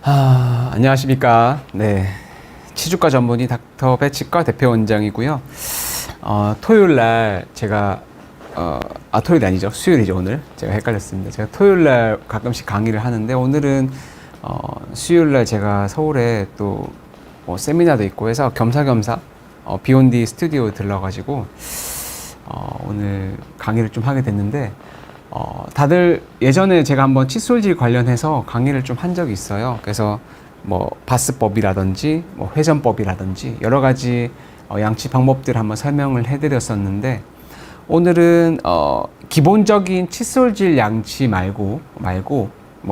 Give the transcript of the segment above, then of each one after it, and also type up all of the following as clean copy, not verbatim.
안녕하십니까. 네. 치주과 전문의 닥터 배치과 대표원장이고요. 토요일 날 제가, 토요일이 아니죠. 수요일이죠, 오늘. 제가 헷갈렸습니다. 제가 토요일 날 가끔씩 강의를 하는데, 오늘은, 수요일 날 제가 서울에 또, 세미나도 있고 해서 겸사겸사, 비욘디 스튜디오 들러가지고, 오늘 강의를 좀 하게 됐는데, 다들 예전에 제가 한번 칫솔질 관련해서 강의를 좀 한 적이 있어요. 그래서 바스법이라든지 회전법이라든지 여러 가지 양치 방법들 한번 설명을 해드렸었는데, 오늘은 기본적인 칫솔질 양치 말고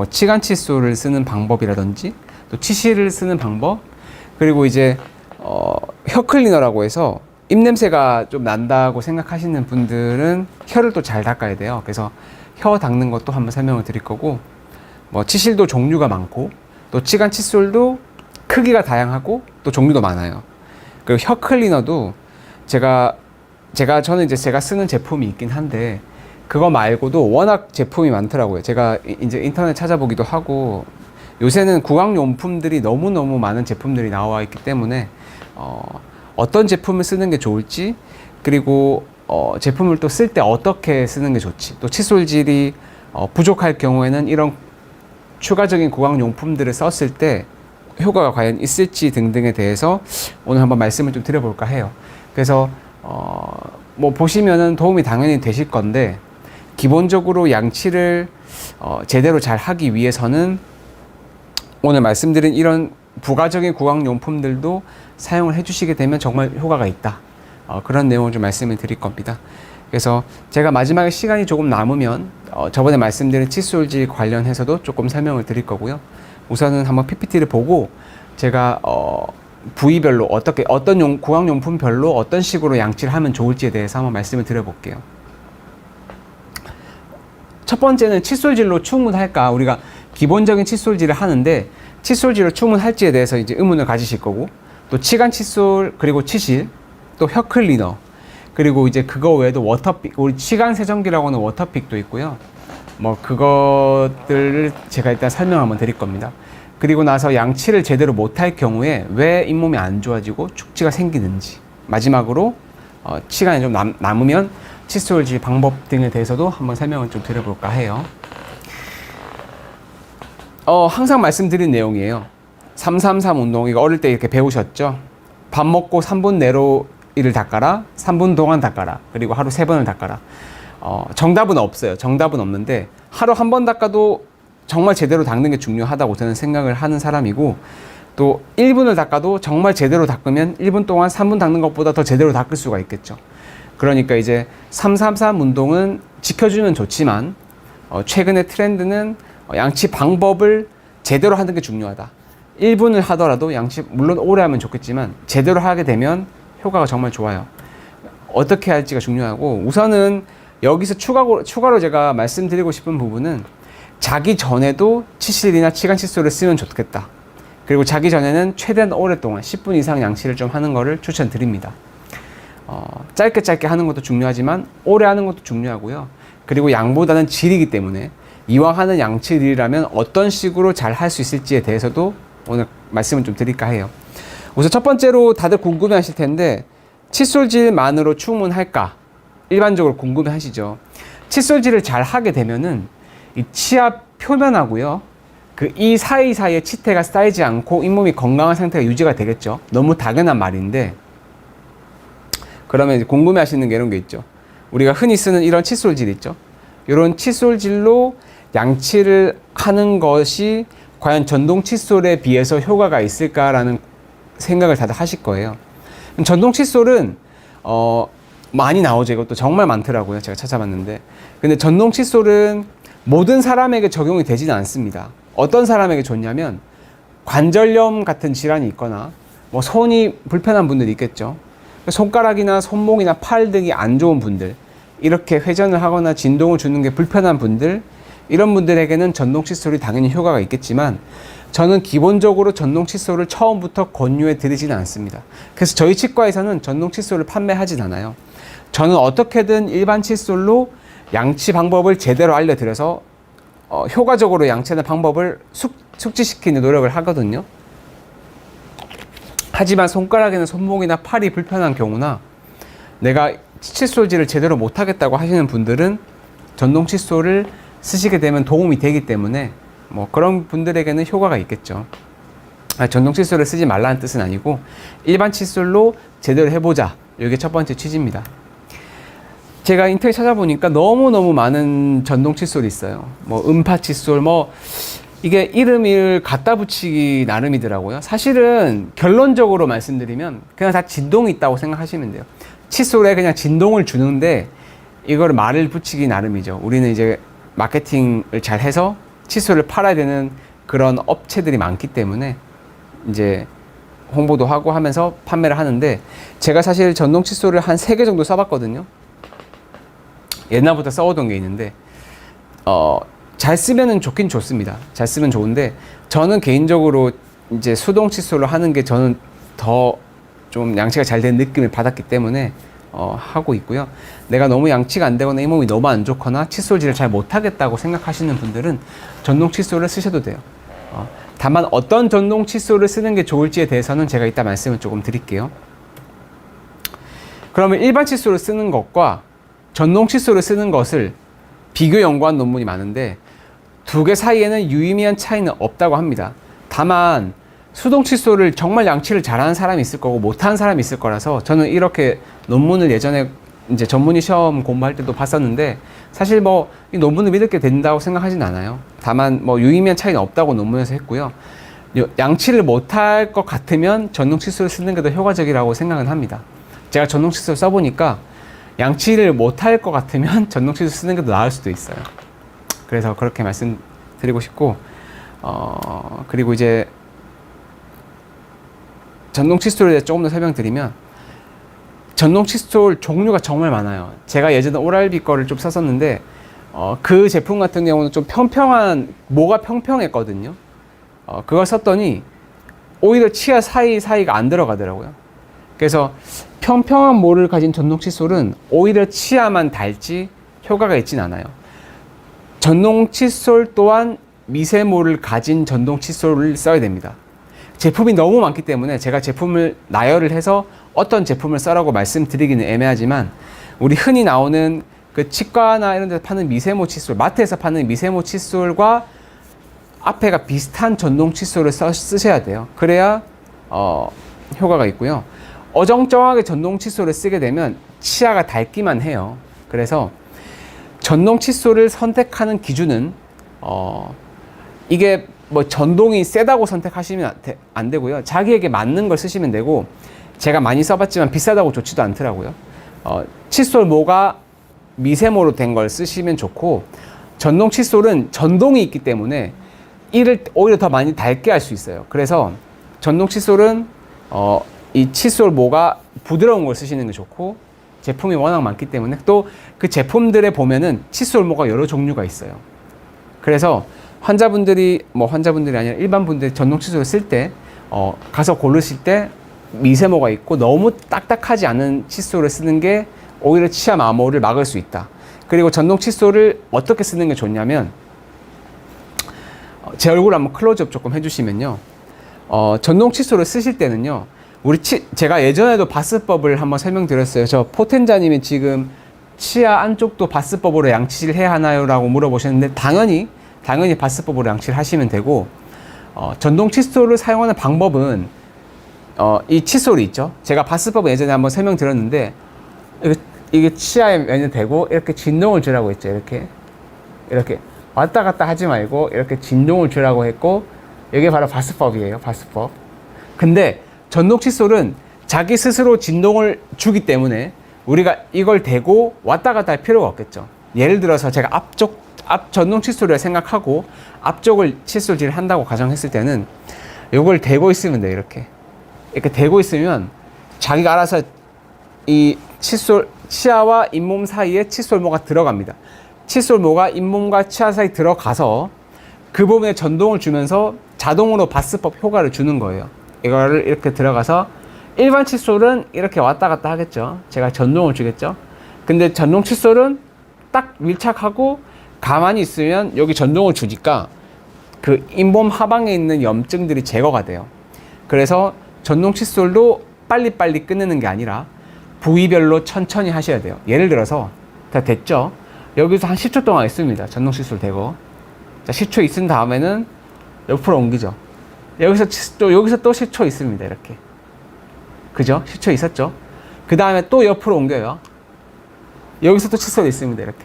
치간 칫솔을 쓰는 방법이라든지 또 치실을 쓰는 방법, 그리고 이제 혀 클리너라고 해서 입냄새가 좀 난다고 생각하시는 분들은 혀를 또 잘 닦아야 돼요. 그래서 혀 닦는 것도 한번 설명을 드릴 거고, 치실도 종류가 많고 또 치간 칫솔도 크기가 다양하고 또 종류도 많아요. 그리고 혀 클리너도 저는 이제 제가 쓰는 제품이 있긴 한데, 그거 말고도 워낙 제품이 많더라고요. 제가 이제 인터넷 찾아보기도 하고, 요새는 구강용품들이 너무너무 많은 제품들이 나와 있기 때문에 어떤 제품을 쓰는 게 좋을지, 그리고 제품을 또 쓸 때 어떻게 쓰는 게 좋지, 또 칫솔질이 부족할 경우에는 이런 추가적인 구강용품들을 썼을 때 효과가 과연 있을지 등등에 대해서 오늘 한번 말씀을 좀 드려볼까 해요. 그래서 보시면은 도움이 당연히 되실 건데, 기본적으로 양치를 제대로 잘 하기 위해서는 오늘 말씀드린 이런 부가적인 구강용품들도 사용을 해주시게 되면 정말 효과가 있다. 그런 내용을 좀 말씀을 드릴 겁니다. 그래서 제가 마지막에 시간이 조금 남으면 저번에 말씀드린 칫솔질 관련해서도 조금 설명을 드릴 거고요. 우선은 한번 PPT를 보고 제가 부위별로 어떤 구강용품별로 어떤 식으로 양치를 하면 좋을지에 대해서 한번 말씀을 드려볼게요. 첫 번째는 칫솔질로 충분할까? 우리가 기본적인 칫솔질을 하는데 칫솔질로 충분할지에 대해서 이제 의문을 가지실 거고, 또 치간 칫솔, 그리고 치실, 또 혀 클리너, 그리고 이제 그거 외에도 워터픽, 우리 치간 세정기라고 하는 워터픽도 있고요. 그것들을 제가 일단 설명 한번 드릴 겁니다. 그리고 나서 양치를 제대로 못할 경우에 왜 잇몸이 안 좋아지고 축지가 생기는지, 마지막으로 시간이 좀 남으면 칫솔질 방법 등에 대해서도 한번 설명을 좀 드려볼까 해요. 항상 말씀드린 내용이에요. 333 운동, 이거 어릴 때 이렇게 배우셨죠? 밥 먹고 3분 내로 이를 닦아라, 3분 동안 닦아라, 그리고 하루 3번을 닦아라. 정답은 없어요. 정답은 없는데 하루 한 번 닦아도 정말 제대로 닦는 게 중요하다고 저는 생각을 하는 사람이고, 또 1분을 닦아도 정말 제대로 닦으면 1분 동안 3분 닦는 것보다 더 제대로 닦을 수가 있겠죠. 그러니까 이제 333 운동은 지켜주면 좋지만 최근의 트렌드는 양치 방법을 제대로 하는 게 중요하다. 1분을 하더라도 양치 물론 오래 하면 좋겠지만 제대로 하게 되면 효과가 정말 좋아요. 어떻게 할지가 중요하고, 우선은 여기서 추가로 제가 말씀드리고 싶은 부분은, 자기 전에도 치실이나 치간 칫솔을 쓰면 좋겠다. 그리고 자기 전에는 최대한 오랫동안 10분 이상 양치를 좀 하는 거를 추천드립니다. 짧게 하는 것도 중요하지만 오래 하는 것도 중요하고요. 그리고 양보다는 질이기 때문에 이왕 하는 양치질이라면 어떤 식으로 잘 할 수 있을지에 대해서도 오늘 말씀을 좀 드릴까 해요. 우선 첫 번째로 다들 궁금해 하실 텐데, 칫솔질만으로 충분할까? 일반적으로 궁금해 하시죠. 칫솔질을 잘 하게 되면은 이 치아 표면하고요, 이 사이사이에 치태가 쌓이지 않고 잇몸이 건강한 상태가 유지가 되겠죠. 너무 당연한 말인데, 그러면 이제 궁금해 하시는 게 이런 게 있죠. 우리가 흔히 쓰는 이런 칫솔질 있죠. 이런 칫솔질로 양치를 하는 것이 과연 전동 칫솔에 비해서 효과가 있을까라는 생각을 다들 하실 거예요. 전동 칫솔은 많이 나오죠. 이것도 정말 많더라고요. 제가 찾아봤는데. 근데 전동 칫솔은 모든 사람에게 적용이 되지는 않습니다. 어떤 사람에게 좋냐면, 관절염 같은 질환이 있거나 손이 불편한 분들이 있겠죠. 손가락이나 손목이나 팔 등이 안 좋은 분들, 이렇게 회전을 하거나 진동을 주는 게 불편한 분들, 이런 분들에게는 전동 칫솔이 당연히 효과가 있겠지만, 저는 기본적으로 전동 칫솔을 처음부터 권유해 드리지는 않습니다. 그래서 저희 치과에서는 전동 칫솔을 판매하진 않아요. 저는 어떻게든 일반 칫솔로 양치 방법을 제대로 알려드려서 효과적으로 양치하는 방법을 숙지시키는 노력을 하거든요. 하지만 손가락이나 손목이나 팔이 불편한 경우나 내가 칫솔질을 제대로 못하겠다고 하시는 분들은 전동 칫솔을 쓰시게 되면 도움이 되기 때문에 뭐 그런 분들에게는 효과가 있겠죠. 전동 칫솔을 쓰지 말라는 뜻은 아니고 일반 칫솔로 제대로 해보자. 이게 첫 번째 취지입니다. 제가 인터넷 찾아보니까 너무너무 많은 전동 칫솔이 있어요. 뭐 음파 칫솔, 뭐 이게 이름을 갖다 붙이기 나름이더라고요. 사실은 결론적으로 말씀드리면 그냥 다 진동이 있다고 생각하시면 돼요. 칫솔에 그냥 진동을 주는데 이걸 말을 붙이기 나름이죠. 우리는 이제 마케팅을 잘 해서 칫솔을 팔아야 되는 그런 업체들이 많기 때문에 이제 홍보도 하고 하면서 판매를 하는데, 제가 사실 전동 칫솔을 한 3개 정도 써봤거든요. 옛날부터 써오던 게 있는데 잘 쓰면은 좋긴 좋습니다. 잘 쓰면 좋은데 저는 개인적으로 이제 수동 칫솔로 하는 게 저는 더 좀 양치가 잘 되는 느낌을 받았기 때문에 하고 있고요. 내가 너무 양치가 안 되거나 이 몸이 너무 안 좋거나 칫솔질을 잘 못하겠다고 생각하시는 분들은 전동 칫솔을 쓰셔도 돼요. 다만 어떤 전동 칫솔을 쓰는 게 좋을지에 대해서는 제가 이따 말씀을 조금 드릴게요. 그러면 일반 칫솔을 쓰는 것과 전동 칫솔을 쓰는 것을 비교 연구한 논문이 많은데 두 개 사이에는 유의미한 차이는 없다고 합니다. 다만 수동 칫솔을 정말 양치를 잘하는 사람이 있을 거고 못하는 사람이 있을 거라서 저는 이렇게 논문을 예전에 이제 전문의 시험 공부할 때도 봤었는데 사실 뭐 이 논문을 믿게 된다고 생각하진 않아요. 다만 뭐 유의미한 차이는 없다고 논문에서 했고요. 양치를 못할 것 같으면 전동 칫솔을 쓰는 게 더 효과적이라고 생각은 합니다. 제가 전동 칫솔 써보니까 양치를 못할 것 같으면 전동 칫솔 쓰는 게 더 나을 수도 있어요. 그래서 그렇게 말씀드리고 싶고, 그리고 이제 전동 칫솔에 대해 조금 더 설명드리면 전동 칫솔 종류가 정말 많아요. 제가 예전에 오랄비 거를 좀 썼었는데 그 제품 같은 경우는 좀 모가 평평했거든요. 그걸 썼더니 오히려 치아 사이가 안 들어가더라고요. 그래서 평평한 모를 가진 전동 칫솔은 오히려 치아만 닳지 효과가 있진 않아요. 전동 칫솔 또한 미세모를 가진 전동 칫솔을 써야 됩니다. 제품이 너무 많기 때문에 제가 제품을 나열을 해서 어떤 제품을 써라고 말씀드리기는 애매하지만 우리 흔히 나오는 그 치과나 이런 데서 파는 미세모 칫솔, 마트에서 파는 미세모 칫솔과 앞에가 비슷한 전동 칫솔을 쓰셔야 돼요. 그래야 효과가 있고요. 어정쩡하게 전동 칫솔을 쓰게 되면 치아가 닳기만 해요. 그래서 전동 칫솔을 선택하는 기준은 이게 뭐 전동이 세다고 선택하시면 안 되고요. 자기에게 맞는 걸 쓰시면 되고, 제가 많이 써봤지만 비싸다고 좋지도 않더라고요. 칫솔 모가 미세모로 된 걸 쓰시면 좋고, 전동 칫솔은 전동이 있기 때문에 이를 오히려 더 많이 닳게 할 수 있어요. 그래서 전동 칫솔은 이 칫솔 모가 부드러운 걸 쓰시는 게 좋고, 제품이 워낙 많기 때문에 또 그 제품들에 보면은 칫솔 모가 여러 종류가 있어요. 그래서 환자분들이 아니라 일반 분들이 전동 칫솔을 쓸 때 가서 고르실 때 미세모가 있고 너무 딱딱하지 않은 칫솔을 쓰는 게 오히려 치아 마모를 막을 수 있다. 그리고 전동 칫솔을 어떻게 쓰는 게 좋냐면, 제 얼굴 한번 클로즈업 조금 해주시면요. 전동 칫솔을 쓰실 때는요, 제가 예전에도 바스법을 한번 설명드렸어요. 저 포텐자님이 지금 치아 안쪽도 바스법으로 양치를 해야 하나요? 라고 물어보셨는데, 당연히 바스법으로 양치를 하시면 되고, 전동 칫솔을 사용하는 방법은 이 칫솔이 있죠. 제가 바스법은 예전에 한번 설명드렸는데, 이게 치아에 연결되고 이렇게 진동을 주라고 했죠. 이렇게 왔다 갔다 하지 말고 이렇게 진동을 주라고 했고, 이게 바로 바스법이에요. 바스법. 근데 전동 칫솔은 자기 스스로 진동을 주기 때문에 우리가 이걸 대고 왔다 갔다 할 필요가 없겠죠. 예를 들어서 제가 앞 전동 칫솔을 생각하고 앞쪽을 칫솔질을 한다고 가정했을 때는 이걸 대고 있으면 돼요. 이렇게 대고 있으면 자기가 알아서 이 치아와 잇몸 사이에 칫솔모가 들어갑니다. 칫솔모가 잇몸과 치아 사이 들어가서 그 부분에 전동을 주면서 자동으로 바스법 효과를 주는 거예요. 이거를 이렇게 들어가서, 일반 칫솔은 이렇게 왔다 갔다 하겠죠. 제가 전동을 주겠죠. 근데 전동 칫솔은 딱 밀착하고 가만히 있으면 여기 전동을 주니까 그 잇몸 하방에 있는 염증들이 제거가 돼요. 그래서 전동 칫솔도 빨리빨리 끊는 게 아니라 부위별로 천천히 하셔야 돼요. 예를 들어서 다 됐죠? 여기서 한 10초 동안 있습니다. 전동 칫솔 대고. 자, 10초 있은 다음에는 옆으로 옮기죠. 여기서 또 10초 있습니다. 이렇게. 그죠? 10초 있었죠? 그 다음에 또 옆으로 옮겨요. 여기서 또 칫솔이 있습니다. 이렇게.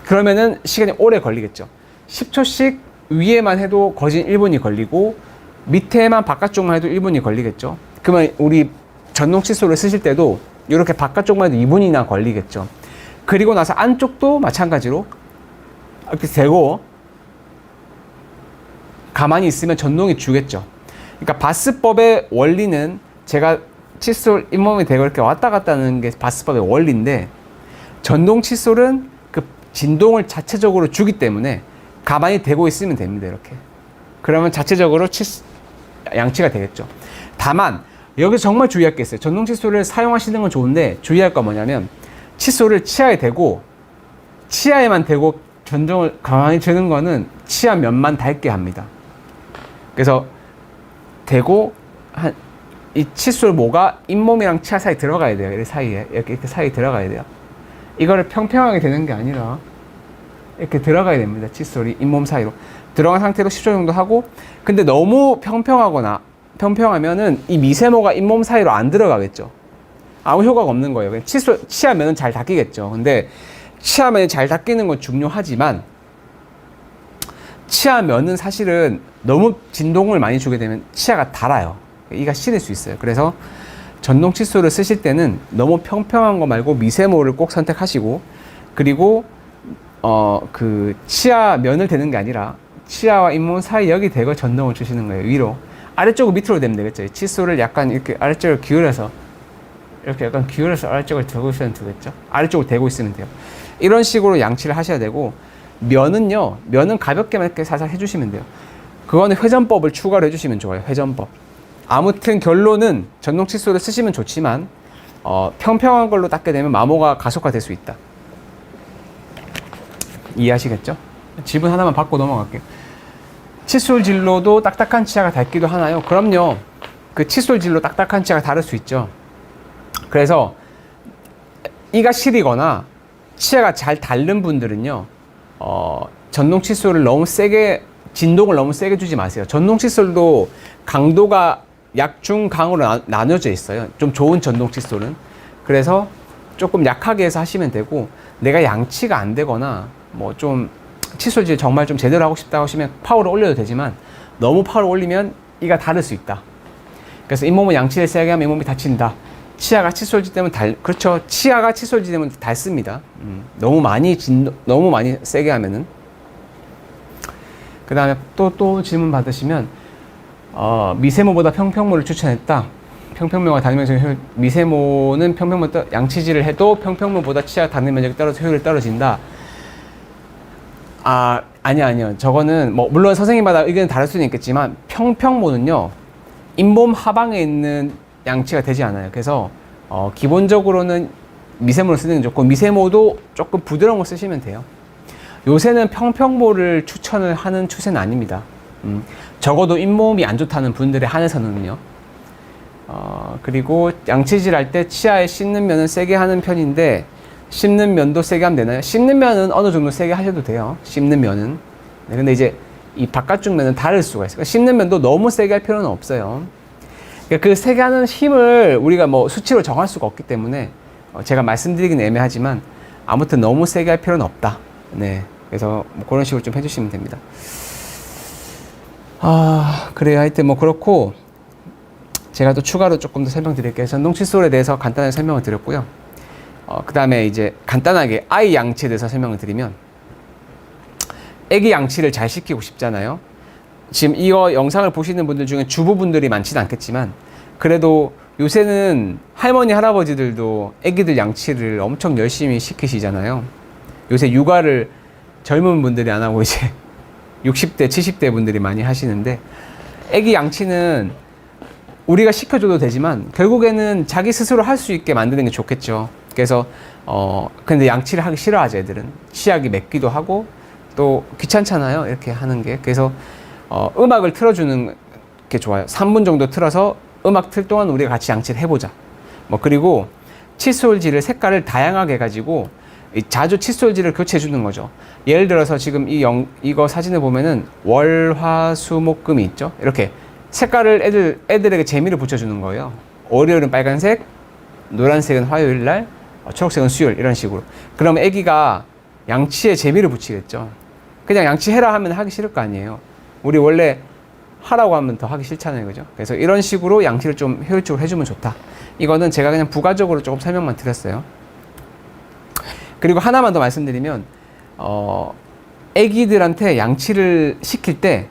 그러면은 시간이 오래 걸리겠죠. 10초씩 위에만 해도 거진 1분이 걸리고 밑에만 바깥쪽만 해도 1분이 걸리겠죠. 그러면 우리 전동 칫솔을 쓰실 때도 이렇게 바깥쪽만 해도 2분이나 걸리겠죠. 그리고 나서 안쪽도 마찬가지로 이렇게 대고 가만히 있으면 전동이 주겠죠. 그러니까 바스법의 원리는 제가 칫솔 잇몸에 대고 이렇게 왔다 갔다 하는 게 바스법의 원리인데 전동 칫솔은 그 진동을 자체적으로 주기 때문에 가만히 대고 있으면 됩니다. 이렇게. 그러면 자체적으로 양치가 되겠죠. 다만 여기서 정말 주의할 게 있어요. 전동 칫솔을 사용하시는 건 좋은데 주의할 건 뭐냐면 칫솔을 치아에 대고 치아에만 대고 전동을 가만히 드는 거는 치아 면만 닳게 합니다. 그래서 대고 이 칫솔 모가 잇몸이랑 치아 사이에 들어가야 돼요. 이렇게 사이에 들어가야 돼요. 이거를 평평하게 되는 게 아니라 이렇게 들어가야 됩니다. 칫솔이 잇몸 사이로 들어간 상태로 10초 정도 하고, 근데 너무 평평하면은 이 미세모가 잇몸 사이로 안 들어가겠죠. 아무 효과가 없는 거예요. 그냥 치아면은 잘 닦이겠죠. 근데 치아면이 잘 닦이는 건 중요하지만 치아면은 사실은 너무 진동을 많이 주게 되면 치아가 닳아요. 이가 시릴 수 있어요. 그래서 전동 칫솔을 쓰실 때는 너무 평평한 거 말고 미세모를 꼭 선택하시고, 그리고 그 치아 면을 대는 게 아니라 치아와 잇몸 사이 여기 대고 전동을 주시는 거예요. 위로. 아래쪽으로 밑으로 대면 되겠죠. 칫솔을 약간 이렇게 아래쪽으로 기울여서 이렇게 약간 기울여서 아래쪽을 대고 있으면 되겠죠. 아래쪽으로 대고 있으면 돼요. 이런 식으로 양치를 하셔야 되고, 면은 가볍게만 이렇게 살살 해주시면 돼요. 그거는 회전법을 추가로 해주시면 좋아요. 회전법. 아무튼 결론은 전동 칫솔을 쓰시면 좋지만 평평한 걸로 닦게 되면 마모가 가속화될 수 있다. 이해하시겠죠? 질문 하나만 받고 넘어갈게요. 칫솔 질로도 딱딱한 치아가 닳기도 하나요? 그럼요. 그 칫솔 질로 딱딱한 치아가 닳을 수 있죠. 그래서 이가 시리거나 치아가 잘 닳는 분들은요, 전동 칫솔을 너무 세게, 진동을 너무 세게 주지 마세요. 전동 칫솔도 강도가 약, 중, 강으로 나눠져 있어요. 좀 좋은 전동 칫솔은. 그래서 조금 약하게 해서 하시면 되고, 내가 양치가 안 되거나 뭐 좀 칫솔질 정말 좀 제대로 하고 싶다고 하시면 파워를 올려도 되지만 너무 파워를 올리면 이가 닳을 수 있다. 그래서 잇몸은 양치를 세게 하면 잇몸이 다친다. 치아가 칫솔질 되면 그렇죠. 치아가 칫솔질 되면 닳습니다. 너무 많이 세게 하면은. 그 다음에 또 질문 받으시면, 미세모보다 평평모를 추천했다. 평평모가 닳는 면적이 미세모는 양치질을 해도 평평모보다 치아 닿는 면적이 효율이 떨어진다. 아니요. 저거는 뭐 물론 선생님마다 의견이 다를 수는 있겠지만 평평모는요, 잇몸 하방에 있는 양치가 되지 않아요. 그래서 기본적으로는 미세모를 쓰는 게 좋고, 미세모도 조금 부드러운 거 쓰시면 돼요. 요새는 평평모를 추천을 하는 추세는 아닙니다. 적어도 잇몸이 안 좋다는 분들에 한해서는요. 그리고 양치질 할 때 치아에 씹는 면은 세게 하는 편인데 씹는 면도 세게 하면 되나요? 씹는 면은 어느 정도 세게 하셔도 돼요. 씹는 면은. 네, 근데 이제 이 바깥쪽 면은 다를 수가 있어요. 그러니까 씹는 면도 너무 세게 할 필요는 없어요. 그러니까 그 세게 하는 힘을 우리가 뭐 수치로 정할 수가 없기 때문에 제가 말씀드리긴 애매하지만 아무튼 너무 세게 할 필요는 없다. 네. 그래서 뭐 그런 식으로 좀 해주시면 됩니다. 그래요. 하여튼 뭐 그렇고, 제가 또 추가로 조금 더 설명드릴게요. 전동 칫솔에 대해서 간단하게 설명을 드렸고요. 그 다음에 이제 간단하게 아이 양치에 대해서 설명을 드리면, 애기 양치를 잘 시키고 싶잖아요. 지금 이거 영상을 보시는 분들 중에 주부분들이 많지는 않겠지만, 그래도 요새는 할머니, 할아버지들도 애기들 양치를 엄청 열심히 시키시잖아요. 요새 육아를 젊은 분들이 안 하고 이제 60대, 70대 분들이 많이 하시는데, 애기 양치는 우리가 시켜줘도 되지만 결국에는 자기 스스로 할 수 있게 만드는 게 좋겠죠. 그래서 근데 양치를 하기 싫어하죠, 애들은. 치약이 맵기도 하고 또 귀찮잖아요, 이렇게 하는 게. 그래서 음악을 틀어주는 게 좋아요. 3분 정도 틀어서 음악 틀 동안 우리가 같이 양치를 해보자. 뭐 그리고 칫솔질을 색깔을 다양하게 해가지고 자주 칫솔질을 교체해 주는 거죠. 예를 들어서 지금 이거 사진을 보면은 월, 화, 수, 목, 금이 있죠. 이렇게 색깔을 애들에게 재미를 붙여주는 거예요. 월요일은 빨간색, 노란색은 화요일 날, 초록색은 수요일, 이런 식으로. 그럼 애기가 양치에 재미를 붙이겠죠. 그냥 양치해라 하면 하기 싫을 거 아니에요. 우리 원래 하라고 하면 더 하기 싫잖아요, 그죠? 그래서 이런 식으로 양치를 좀 효율적으로 해주면 좋다. 이거는 제가 그냥 부가적으로 조금 설명만 드렸어요. 그리고 하나만 더 말씀드리면, 애기들한테 양치를 시킬 때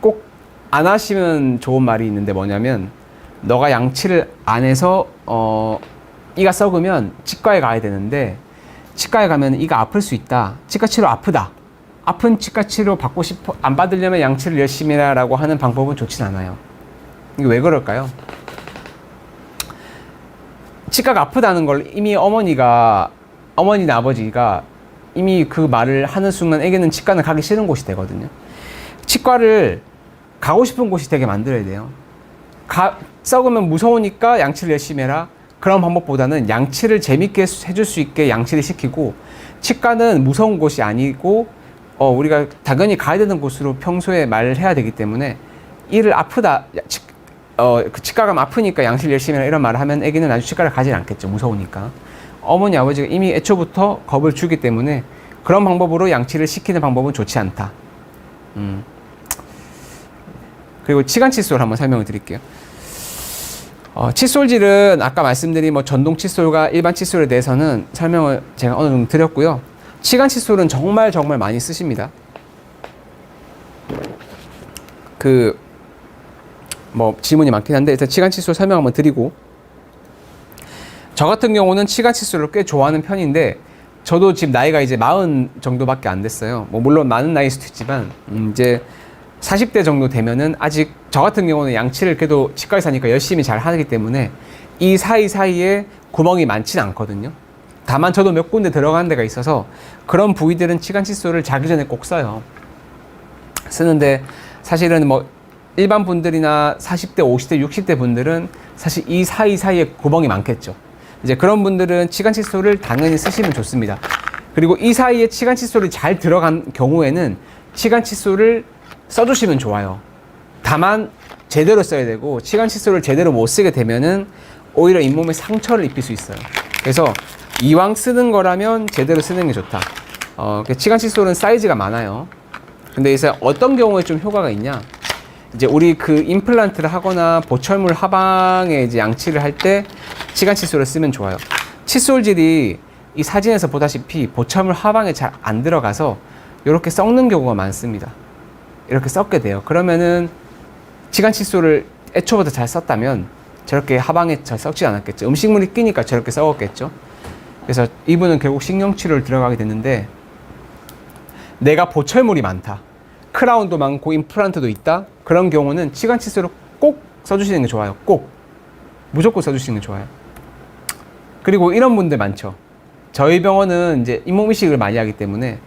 꼭 안 하시면 좋은 말이 있는데 뭐냐면, 너가 양치를 안 해서, 이가 썩으면 치과에 가야 되는데, 치과에 가면 이가 아플 수 있다. 치과 치료 아프다. 아픈 치과 치료 받고 싶어, 안 받으려면 양치를 열심히 해라라고 하는 방법은 좋진 않아요. 이게 왜 그럴까요? 치과가 아프다는 걸 이미 어머니나 아버지가 이미 그 말을 하는 순간 애기는 치과는 가기 싫은 곳이 되거든요. 치과를 가고 싶은 곳이 되게 만들어야 돼요. 썩으면 무서우니까 양치를 열심히 해라. 그런 방법보다는 양치를 재밌게 해줄 수 있게 양치를 시키고, 치과는 무서운 곳이 아니고 우리가 당연히 가야 되는 곳으로 평소에 말을 해야 되기 때문에, 이를 아프다, 그 치과 가면 아프니까 양치를 열심히 해라 이런 말을 하면 애기는 나중에 치과를 가진 않겠죠. 무서우니까. 어머니 아버지가 이미 애초부터 겁을 주기 때문에 그런 방법으로 양치를 시키는 방법은 좋지 않다. 그리고 치간 칫솔 한번 설명을 드릴게요. 칫솔질은 아까 말씀드린 뭐 전동 칫솔과 일반 칫솔에 대해서는 설명을 제가 어느 정도 드렸고요. 치간 칫솔은 정말 많이 쓰십니다. 뭐 질문이 많긴 한데 일단 치간 칫솔 설명 한번 드리고, 저 같은 경우는 치간 칫솔을 꽤 좋아하는 편인데, 저도 지금 나이가 이제 40 정도밖에 안 됐어요. 뭐 물론 많은 나이일 수도 있지만 이제 40대 정도 되면은 아직 저 같은 경우는 양치를 그래도 치과에서 하니까 열심히 잘 하기 때문에 이 사이사이에 구멍이 많지는 않거든요. 다만 저도 몇 군데 들어가는 데가 있어서 그런 부위들은 치간 칫솔을 자기 전에 꼭 써요. 쓰는데 사실은 뭐 일반 분들이나 40대, 50대, 60대 분들은 사실 이 사이사이에 구멍이 많겠죠. 이제 그런 분들은 치간 칫솔을 당연히 쓰시면 좋습니다. 그리고 이 사이에 치간 칫솔이 잘 들어간 경우에는 치간 칫솔을 써주시면 좋아요. 다만 제대로 써야 되고, 치간 칫솔을 제대로 못 쓰게 되면은 오히려 잇몸에 상처를 입힐 수 있어요. 그래서 이왕 쓰는 거라면 제대로 쓰는 게 좋다. 치간 칫솔은 사이즈가 많아요. 근데 이제 어떤 경우에 좀 효과가 있냐? 이제 우리 그 임플란트를 하거나 보철물 하방에 이제 양치를 할 때 치간 칫솔을 쓰면 좋아요. 칫솔질이 이 사진에서 보다시피 보철물 하방에 잘 안 들어가서 이렇게 썩는 경우가 많습니다. 이렇게 썩게 돼요. 그러면은 치간 칫솔을 애초부터 잘 썼다면 저렇게 하방에 잘 썩지 않았겠죠. 음식물이 끼니까 저렇게 썩었겠죠. 그래서 이분은 결국 신경치료를 들어가게 됐는데, 내가 보철물이 많다, 크라운도 많고 임플란트도 있다, 그런 경우는 치간 칫솔을 꼭 써주시는 게 좋아요. 꼭 무조건 써주시는 게 좋아요. 그리고 이런 분들 많죠. 저희 병원은 이제 잇몸 이식을 많이 하기 때문에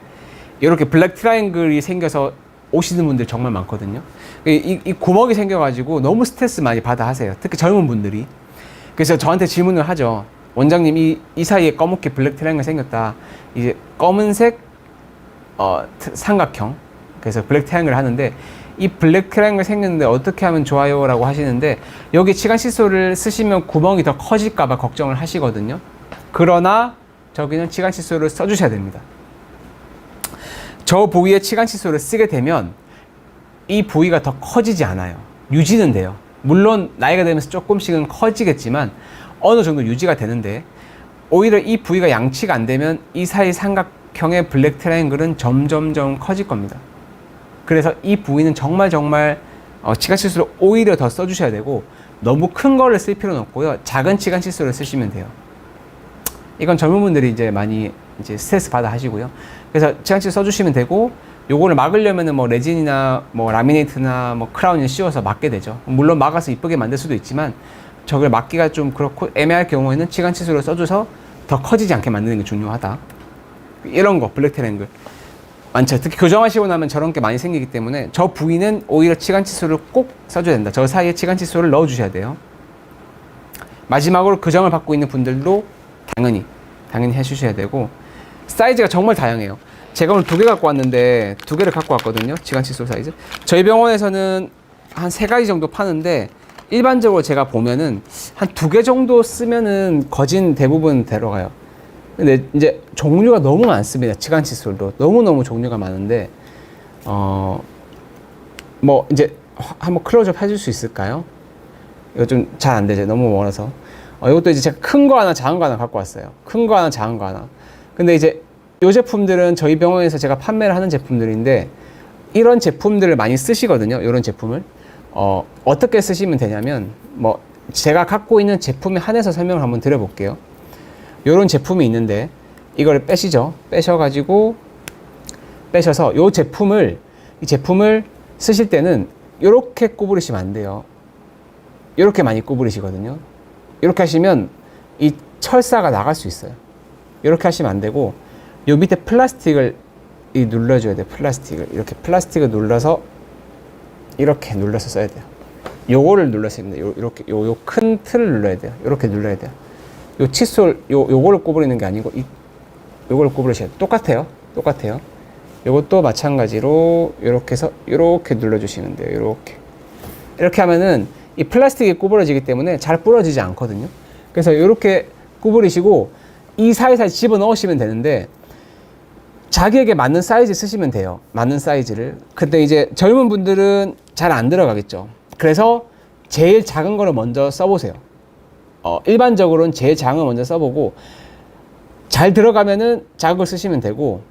이렇게 블랙 트라이앵글이 생겨서 오시는 분들 정말 많거든요. 이 구멍이 생겨가지고 너무 스트레스 많이 받아 하세요. 특히 젊은 분들이. 그래서 저한테 질문을 하죠. 원장님, 이 사이에 검게 블랙 트라이앵글 생겼다. 이제 검은색 삼각형. 그래서 블랙 트라이앵글 하는데, 이 블랙 트라이앵글 생겼는데 어떻게 하면 좋아요? 라고 하시는데, 여기 치간 칫솔을 쓰시면 구멍이 더 커질까봐 걱정을 하시거든요. 그러나 저기는 치간 칫솔을 써주셔야 됩니다. 저 부위에 치간 칫솔을 쓰게 되면 이 부위가 더 커지지 않아요. 유지는 돼요. 물론 나이가 들면서 조금씩은 커지겠지만 어느 정도 유지가 되는데, 오히려 이 부위가 양치가 안 되면 이 사이 삼각형의 블랙 트라이앵글은 점점점 커질 겁니다. 그래서 이 부위는 정말 치간 칫솔을 오히려 더 써주셔야 되고, 너무 큰 거를 쓸 필요는 없고요. 작은 치간 칫솔을 쓰시면 돼요. 이건 젊은 분들이 이제 많이 이제 스트레스 받아 하시고요. 그래서 치간 칫솔 써주시면 되고, 요거를 막으려면은 뭐 레진이나 뭐 라미네이트나 뭐 크라운을 씌워서 막게 되죠. 물론 막아서 이쁘게 만들 수도 있지만 저걸 막기가 좀 그렇고 애매할 경우에는 치간 칫솔을 써줘서 더 커지지 않게 만드는 게 중요하다. 이런 거 블랙 트라이앵글 많죠. 특히 교정하시고 나면 저런 게 많이 생기기 때문에 저 부위는 오히려 치간 칫솔을 꼭 써줘야 된다. 저 사이에 치간 칫솔을 넣어주셔야 돼요. 마지막으로 교정을 받고 있는 분들도 당연히 해주셔야 되고, 사이즈가 정말 다양해요. 제가 오늘 2개 갖고 왔는데 2개를 갖고 왔거든요. 치간 칫솔 사이즈. 저희 병원에서는 한 3가지 정도 파는데 일반적으로 제가 보면은 한 2개 정도 쓰면은 거진 대부분 들어가요. 근데 이제 종류가 너무 많습니다. 치간 칫솔도 너무너무 종류가 많은데 뭐 이제 한번 클로즈업 해줄 수 있을까요? 이거 좀 잘 안 되죠. 너무 멀어서. 이것도 이제 제가 큰 거 하나, 작은 거 하나 갖고 왔어요. 큰 거 하나, 작은 거 하나. 근데 이제 이 제품들은 저희 병원에서 제가 판매를 하는 제품들인데, 이런 제품들을 많이 쓰시거든요. 이런 제품을. 어떻게 쓰시면 되냐면, 뭐, 제가 갖고 있는 제품에 한해서 설명을 한번 드려볼게요. 이런 제품이 있는데, 이걸 빼시죠. 빼셔가지고, 빼셔서 이 제품을 쓰실 때는 이렇게 구부리시면 안 돼요. 이렇게 많이 구부리시거든요. 이렇게 하시면 이 철사가 나갈 수 있어요. 이렇게 하시면 안 되고, 요 밑에 플라스틱을 눌러줘야 돼요. 이렇게 플라스틱을 눌러서 이렇게 눌러서 써야 돼요. 요거를 눌러서 됩니다. 이렇게 요 큰 틀을 눌러야 돼요. 이렇게 눌러야 돼요. 요 칫솔 요거를 구부리는 게 아니고 요거를 구부리셔야 돼요. 똑같아요. 요것도 마찬가지로 이렇게 해서 이렇게 눌러주시면 돼요. 이렇게 하면은 이 플라스틱이 구부러지기 때문에 잘 부러지지 않거든요. 그래서 이렇게 구부리시고 이 사이사이 집어 넣으시면 되는데, 자기에게 맞는 사이즈 쓰시면 돼요. 맞는 사이즈를. 근데 이제 젊은 분들은 잘 안 들어가겠죠. 그래서 제일 작은 거를 먼저 써보세요. 일반적으로는 제일 작은 거 먼저 써보고, 잘 들어가면은 작은 걸 쓰시면 되고,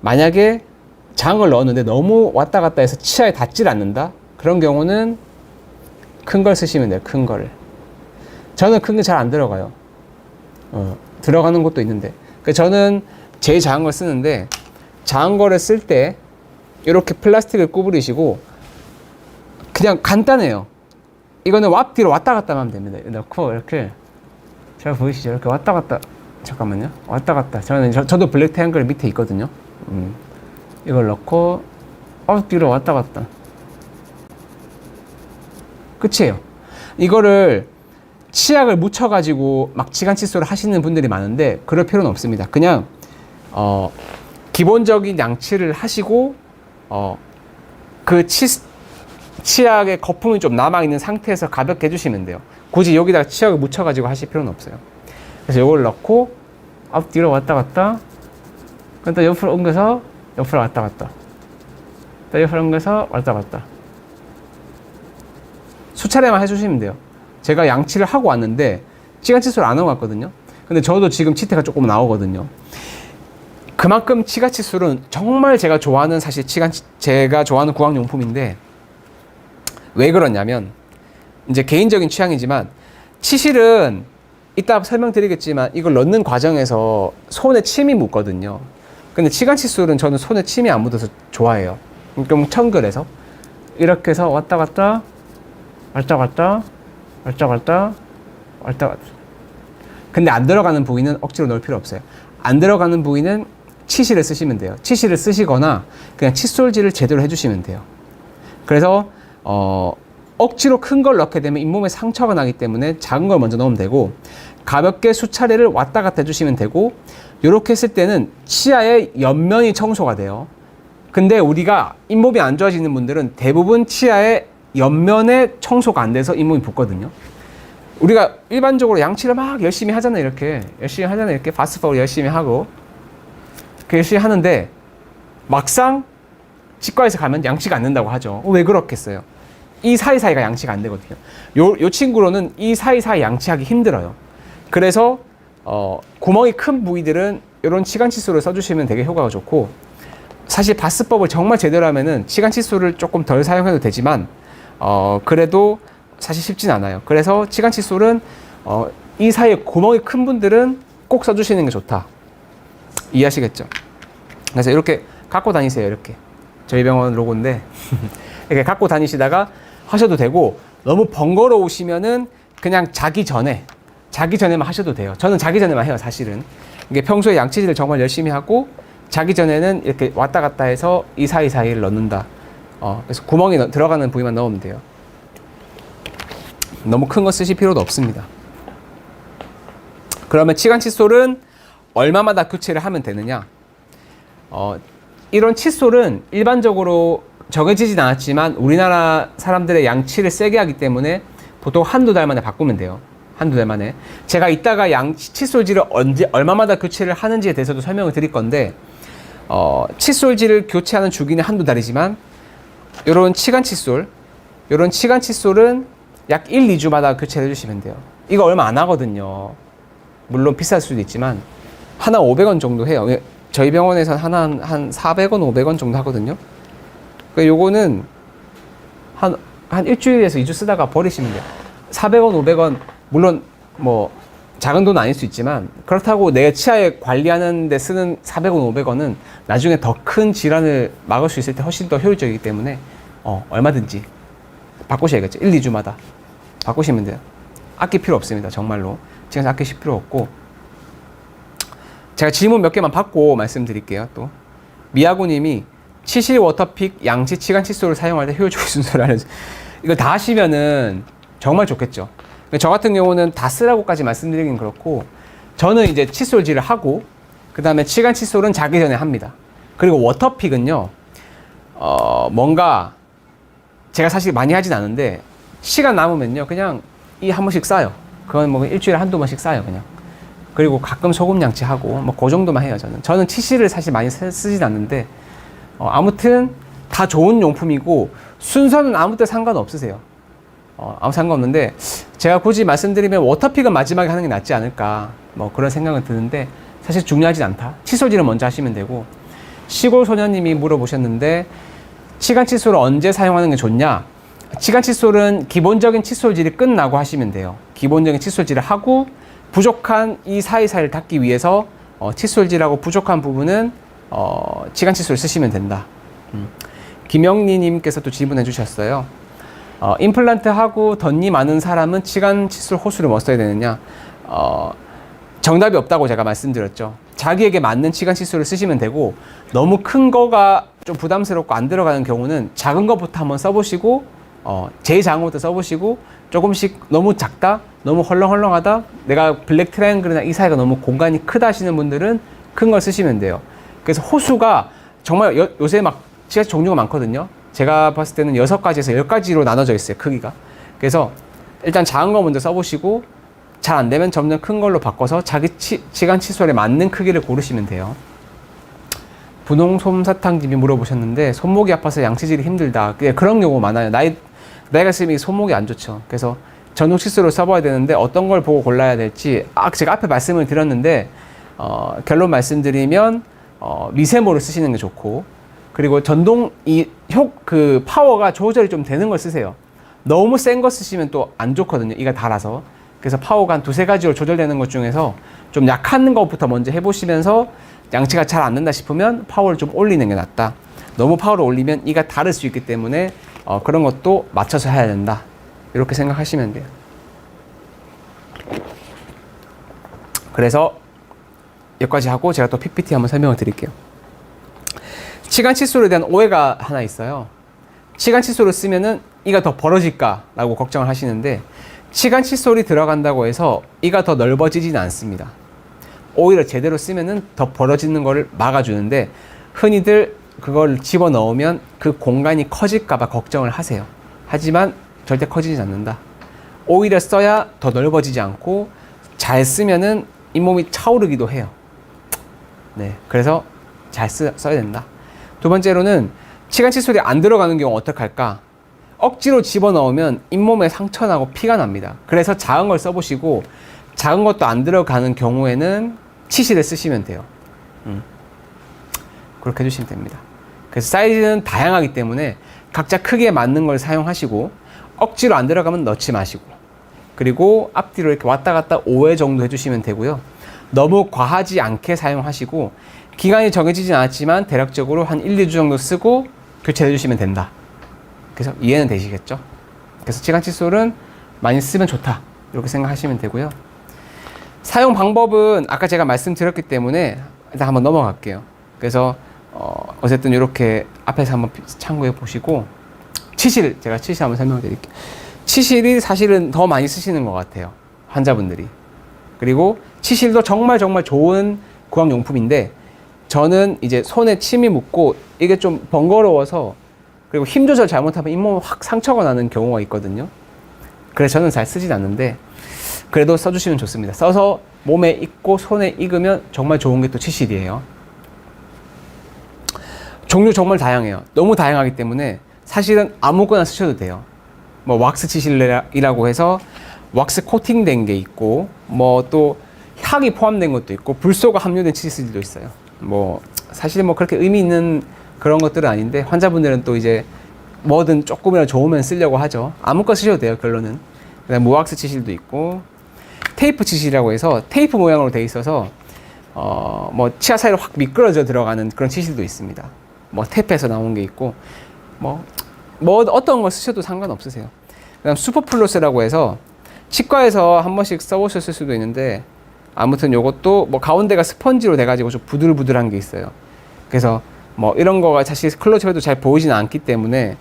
만약에 작은 걸 넣었는데 너무 왔다 갔다 해서 치아에 닿질 않는다? 그런 경우는 큰 걸 쓰시면 돼요. 큰 거를. 저는 큰 게 잘 안 들어가요. 들어가는 것도 있는데. 저는 제일 작은 걸 쓰는데, 작은 거를 쓸 때 이렇게 플라스틱을 구부리시고, 그냥 간단해요. 이거는 앞뒤로 왔다 갔다 하면 됩니다. 넣고 이렇게, 잘 보이시죠? 이렇게 왔다 갔다. 잠깐만요. 왔다 갔다. 저도 블랙 트라이앵글 밑에 있거든요. 이걸 넣고 앞뒤로 왔다 갔다. 끝이에요. 이거를 치약을 묻혀가지고 막 치간 칫솔을 하시는 분들이 많은데, 그럴 필요는 없습니다. 그냥 기본적인 양치를 하시고 그 치약의 거품이 좀 남아있는 상태에서 가볍게 해주시면 돼요. 굳이 여기다가 치약을 묻혀가지고 하실 필요는 없어요. 그래서 이걸 넣고 앞뒤로 왔다 갔다, 또 옆으로 옮겨서 옆으로 왔다 갔다, 또 옆으로 옮겨서 왔다 갔다. 수차례만 해주시면 돼요. 제가 양치를 하고 왔는데 치간 칫솔 안 하고 왔거든요. 근데 저도 지금 치태가 조금 나오거든요. 그만큼 치간 칫솔은 정말 제가 좋아하는, 사실 제가 좋아하는 구강용품인데, 왜 그러냐면, 이제 개인적인 취향이지만, 치실은 이따 설명드리겠지만 이걸 넣는 과정에서 손에 침이 묻거든요. 근데 치간 칫솔은 저는 손에 침이 안 묻어서 좋아해요. 좀 청결해서. 이렇게 해서 왔다 갔다, 왔다 갔다, 왔다 갔다, 왔다 갔다. 근데 안 들어가는 부위는 억지로 넣을 필요 없어요. 안 들어가는 부위는 치실을 쓰시면 돼요. 치실을 쓰시거나 그냥 칫솔질을 제대로 해주시면 돼요. 그래서 억지로 큰 걸 넣게 되면 잇몸에 상처가 나기 때문에 작은 걸 먼저 넣으면 되고, 가볍게 수차례를 왔다 갔다 해주시면 되고, 이렇게 했을 때는 치아의 옆면이 청소가 돼요. 근데 우리가 잇몸이 안 좋아지는 분들은 대부분 치아의 옆면에 청소가 안 돼서 잇몸이 붓거든요. 우리가 일반적으로 양치를 막 열심히 하잖아요. 이렇게 바스법을 열심히 하고 열심히 하는데, 막상 치과에서 가면 양치가 안 된다고 하죠. 왜 그렇겠어요? 이 사이사이가 양치가 안 되거든요. 요 친구로는 이 사이사이 양치하기 힘들어요. 그래서 구멍이 큰 부위들은 이런 치간 칫솔을 써주시면 되게 효과가 좋고, 사실 바스법을 정말 제대로 하면은 치간 칫솔을 조금 덜 사용해도 되지만 그래도 사실 쉽진 않아요. 그래서 치간 칫솔은 이 사이에 구멍이 큰 분들은 꼭 써주시는 게 좋다. 이해하시겠죠? 그래서 이렇게 갖고 다니세요. 이렇게 저희 병원 로고인데 이렇게 갖고 다니시다가 하셔도 되고, 너무 번거로우시면은 그냥 자기 전에 자기 전에만 하셔도 돼요. 저는 자기 전에만 해요, 사실은. 이게 평소에 양치질을 정말 열심히 하고 자기 전에는 이렇게 왔다 갔다 해서 이 사이사이를 넣는다. 그래서 구멍이 들어가는 부위만 넣으면 돼요. 너무 큰 거 쓰실 필요도 없습니다. 그러면 치간 칫솔은 얼마마다 교체를 하면 되느냐? 이런 칫솔은 일반적으로 정해지진 않았지만 우리나라 사람들의 양치를 세게 하기 때문에 보통 한두 달 만에 바꾸면 돼요. 한두 달 만에. 제가 이따가 칫솔질을 얼마마다 교체를 하는지에 대해서도 설명을 드릴 건데, 칫솔질을 교체하는 주기는 한두 달이지만, 요런 치간 칫솔은 약 1, 2주마다 교체를 해주시면 돼요. 이거 얼마 안 하거든요. 물론 비쌀 수도 있지만, 하나 500원 정도 해요. 저희 병원에서는 하나 한 400원, 500원 정도 하거든요. 그러니까 요거는 한 일주일에서 2주 쓰다가 버리시면 돼요. 400원, 500원, 물론 뭐 작은 돈은 아닐 수 있지만 그렇다고 내 치아에 관리하는 데 쓰는 400원, 500원은 나중에 더 큰 질환을 막을 수 있을 때 훨씬 더 효율적이기 때문에 얼마든지 바꾸셔야겠죠. 1, 2주마다 바꾸시면 돼요. 아낄 필요 없습니다. 정말로. 지금 아끼실 필요 없고. 제가 질문 몇 개만 받고 말씀드릴게요. 또 미아구님이 치실 워터픽 양치 치간 칫솔을 사용할 때 효율적인 순서를 알려주세요. 이거 다 하시면은 정말 좋겠죠. 저 같은 경우는 다 쓰라고까지 말씀드리긴 그렇고, 저는 이제 칫솔질을 하고 그 다음에 치간 칫솔은 자기 전에 합니다. 그리고 워터픽은요, 뭔가 제가 사실 많이 하진 않은데 시간 남으면요 그냥 이 한 번씩 싸요. 그건 뭐 일주일에 한두 번씩 싸요 그냥. 그리고 가끔 소금 양치하고 뭐 그 정도만 해요. 저는 치실을 사실 많이 쓰진 않는데, 아무튼 다 좋은 용품이고 순서는 아무 때 상관없으세요. 아무 상관없는데 제가 굳이 말씀드리면 워터픽은 마지막에 하는 게 낫지 않을까 뭐 그런 생각은 드는데, 사실 중요하진 않다. 칫솔질은 먼저 하시면 되고. 시골 소녀님이 물어보셨는데 치간 칫솔을 언제 사용하는 게 좋냐? 치간 칫솔은 기본적인 칫솔질이 끝나고 하시면 돼요. 기본적인 칫솔질을 하고 부족한 이 사이사이를 닦기 위해서 칫솔질하고 부족한 부분은 치간 칫솔 쓰시면 된다. 김영리 님께서 또 질문해 주셨어요. 임플란트 하고 덧니 많은 사람은 치간 칫솔 호수를 뭐 써야 되느냐? 정답이 없다고 제가 말씀드렸죠. 자기에게 맞는 치간 칫솔을 쓰시면 되고, 너무 큰 거가 좀 부담스럽고 안 들어가는 경우는 작은 거부터 한번 써보시고, 제일 작은 것부터 써보시고, 조금씩 너무 작다, 너무 헐렁헐렁하다, 내가 블랙 트라이앵글이나 이 사이가 너무 공간이 크다 하시는 분들은 큰 걸 쓰시면 돼요. 그래서 호수가 정말 요새 막 치간 종류가 많거든요. 제가 봤을 때는 6가지에서 10가지로 나눠져 있어요, 크기가. 그래서 일단 작은 거 먼저 써보시고, 잘 안 되면 점점 큰 걸로 바꿔서 자기 치간 칫솔에 맞는 크기를 고르시면 돼요. 분홍 솜사탕님이 물어보셨는데, 손목이 아파서 양치질이 힘들다. 그런 경우 많아요. 나이가 있으면 손목이 안 좋죠. 그래서 전용 칫솔을 써봐야 되는데 어떤 걸 보고 골라야 될지 제가 앞에 말씀을 드렸는데, 결론 말씀드리면 미세모를 쓰시는 게 좋고, 그리고 전동 그 파워가 조절이 좀 되는 걸 쓰세요. 너무 센 거 쓰시면 또 안 좋거든요. 이가 닳아서. 그래서 파워가 한 2-3가지로 조절되는 것 중에서 좀 약한 것부터 먼저 해보시면서 양치가 잘 안 된다 싶으면 파워를 좀 올리는 게 낫다. 너무 파워를 올리면 이가 닳을 수 있기 때문에 그런 것도 맞춰서 해야 된다. 이렇게 생각하시면 돼요. 그래서 여기까지 하고 제가 또 PPT 한번 설명을 드릴게요. 치간 칫솔에 대한 오해가 하나 있어요. 치간 칫솔을 쓰면은 이가 더 벌어질까 라고 걱정을 하시는데, 치간 칫솔이 들어간다고 해서 이가 더 넓어지지는 않습니다. 오히려 제대로 쓰면은 더 벌어지는 거를 막아주는데, 흔히들 그걸 집어넣으면 그 공간이 커질까봐 걱정을 하세요. 하지만 절대 커지지 않는다. 오히려 써야 더 넓어지지 않고 잘 쓰면은 잇몸이 차오르기도 해요. 네, 그래서 잘 써야 된다. 두 번째로는 치간 칫솔이 안 들어가는 경우 어떡할까? 억지로 집어넣으면 잇몸에 상처나고 피가 납니다. 그래서 작은 걸 써보시고, 작은 것도 안 들어가는 경우에는 치실을 쓰시면 돼요. 그렇게 해주시면 됩니다. 그래서 사이즈는 다양하기 때문에 각자 크기에 맞는 걸 사용하시고, 억지로 안 들어가면 넣지 마시고, 그리고 앞뒤로 이렇게 왔다 갔다 5회 정도 해주시면 되고요. 너무 과하지 않게 사용하시고, 기간이 정해지진 않았지만 대략적으로 한 1, 2주 정도 쓰고 교체해 주시면 된다. 그래서 이해는 되시겠죠? 그래서 치간 칫솔은 많이 쓰면 좋다, 이렇게 생각하시면 되고요. 사용 방법은 아까 제가 말씀드렸기 때문에 일단 한번 넘어갈게요. 그래서 어쨌든 이렇게 앞에서 한번 참고해 보시고 치실 제가 치실 한번 설명해 드릴게요. 치실이 사실은 더 많이 쓰시는 것 같아요, 환자분들이. 그리고 치실도 정말 정말 좋은 구강용품인데 저는 이제 손에 침이 묻고 이게 좀 번거로워서 그리고 힘 조절 잘못하면 잇몸에 확 상처가 나는 경우가 있거든요. 그래서 저는 잘 쓰진 않는데 그래도 써주시면 좋습니다. 써서 몸에 익고 손에 익으면 정말 좋은 게 또 치실이에요. 종류 정말 다양해요. 너무 다양하기 때문에 사실은 아무거나 쓰셔도 돼요. 뭐 왁스 치실이라고 해서 왁스 코팅된 게 있고 뭐 또 향이 포함된 것도 있고 불소가 함유된 치실도 있어요. 뭐 사실 뭐 그렇게 의미 있는 그런 것들은 아닌데 환자분들은 또 이제 뭐든 조금이라도 좋으면 쓰려고 하죠. 아무거나 쓰셔도 돼요, 결론은. 그다음 무왁스 치실도 있고 테이프 치실이라고 해서 테이프 모양으로 돼 있어서 뭐 치아 사이로 확 미끄러져 들어가는 그런 치실도 있습니다. 뭐 테이프에서 나온 게 있고 뭐 어떤 걸 쓰셔도 상관없으세요. 그다음 슈퍼플러스라고 해서 치과에서 한 번씩 써보셨을 수도 있는데 아무튼 요것도 뭐 가운데가 스펀지로 돼가지고 좀 부들부들한 게 있어요. 그래서 뭐 이런 거가 사실 클로즈업에도 잘 보이지는 않기 때문에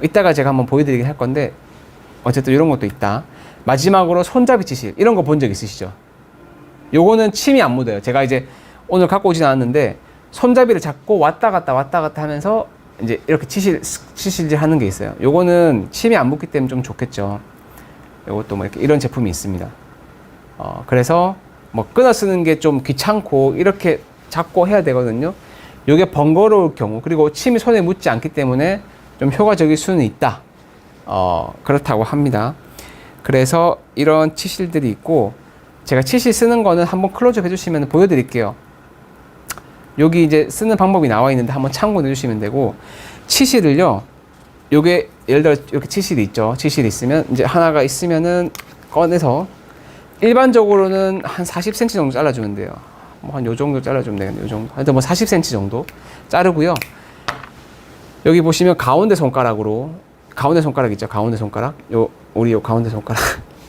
이따가 제가 한번 보여드리긴 할 건데 어쨌든 이런 것도 있다. 마지막으로 손잡이 치실 이런 거 본 적 있으시죠? 요거는 침이 안 묻어요. 제가 이제 오늘 갖고 오진 않았는데 손잡이를 잡고 왔다 갔다 하면서 이제 이렇게 치실질 하는 게 있어요. 요거는 침이 안 묻기 때문에 좀 좋겠죠. 요것도 뭐 이렇게 이런 제품이 있습니다. 그래서 뭐 끊어 쓰는 게 좀 귀찮고 이렇게 잡고 해야 되거든요. 요게 번거로울 경우 그리고 침이 손에 묻지 않기 때문에 좀 효과적일 수는 있다. 그렇다고 합니다. 그래서 이런 치실들이 있고 제가 치실 쓰는 거는 한번 클로즈업 해주시면 보여드릴게요. 여기 이제 쓰는 방법이 나와 있는데 한번 참고해 주시면 되고 치실을요. 요게 예를 들어 이렇게 치실이 있죠. 치실이 있으면 이제 하나가 있으면은 꺼내서 일반적으로는 한 40cm 정도 잘라주면 돼요. 뭐 한 요 정도 잘라주면 되겠네요. 요 정도. 하여튼 뭐 40cm 정도 자르고요. 여기 보시면 가운데 손가락으로 가운데 손가락 있죠. 가운데 손가락. 우리 요 가운데 손가락.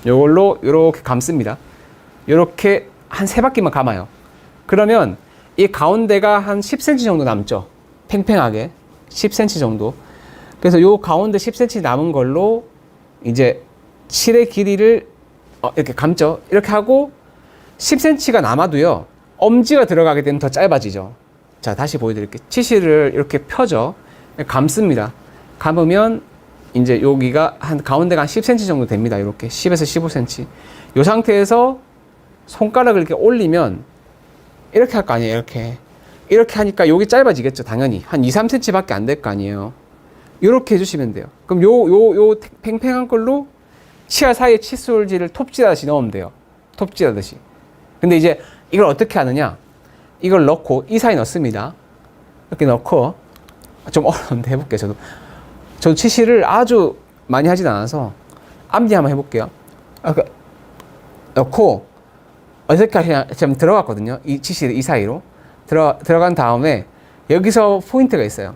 요걸로 요렇게 감습니다. 요렇게 한 3바퀴만 감아요. 그러면 이 가운데가 한 10cm 정도 남죠. 팽팽하게 10cm 정도. 그래서 요 가운데 10cm 남은 걸로 이제 칠의 길이를 이렇게 감죠. 이렇게 하고 10cm가 남아도요. 엄지가 들어가게 되면 더 짧아지죠. 자, 다시 보여드릴게요. 치실을 이렇게 펴죠. 감습니다. 감으면 이제 여기가 가운데가 한 10cm 정도 됩니다. 이렇게 10에서 15cm. 이 상태에서 손가락을 이렇게 올리면 이렇게 할 거 아니에요. 이렇게 하니까 여기 짧아지겠죠. 당연히 한 2, 3cm 밖에 안 될 거 아니에요. 이렇게 해주시면 돼요. 그럼 요 팽팽한 걸로 치아 사이에 칫솔질을 톱질하듯이 넣으면 돼요. 톱질하듯이. 근데 이제 이걸 어떻게 하느냐? 이걸 넣고 이 사이 넣습니다. 이렇게 넣고 좀 어려운데 해볼게요. 저도 치실을 아주 많이 하진 않아서 앞뒤 한번 해볼게요. 넣고 어떻게 하냐? 지금 들어갔거든요. 이 치실 이 사이로 들어간 다음에 여기서 포인트가 있어요.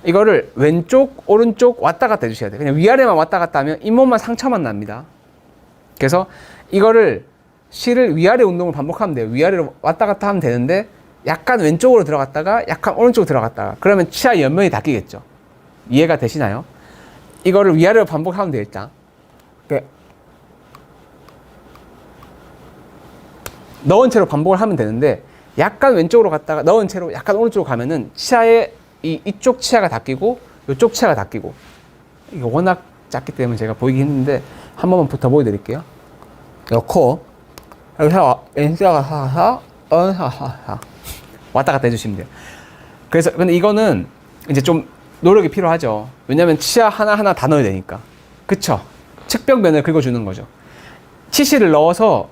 이거를 왼쪽 오른쪽 왔다 갔다 해주셔야 돼요. 그냥 위아래만 왔다 갔다 하면 잇몸만 상처만 납니다. 그래서 이거를 실을 위아래 운동을 반복하면 돼요. 위아래로 왔다 갔다 하면 되는데 약간 왼쪽으로 들어갔다가 약간 오른쪽으로 들어갔다가 그러면 치아 옆면이 닦이겠죠. 이해가 되시나요? 이거를 위아래로 반복하면 돼요. 일단 넣은 채로 반복을 하면 되는데 약간 왼쪽으로 갔다가 넣은 채로 약간 오른쪽으로 가면은 치아에 이쪽 치아가 닦이고 이쪽 치아가 닦이고 이게 워낙 작기 때문에 제가 보이기 힘든데 한 번만 붙어 보여드릴게요. 넣고 여기서 왼쪽으로 하사 왔다 갔다 해주시면 돼요. 그래서 근데 이거는 이제 좀 노력이 필요하죠. 왜냐면 치아 하나하나 다 넣어야 되니까. 그쵸? 측벽면을 긁어주는 거죠. 치실을 넣어서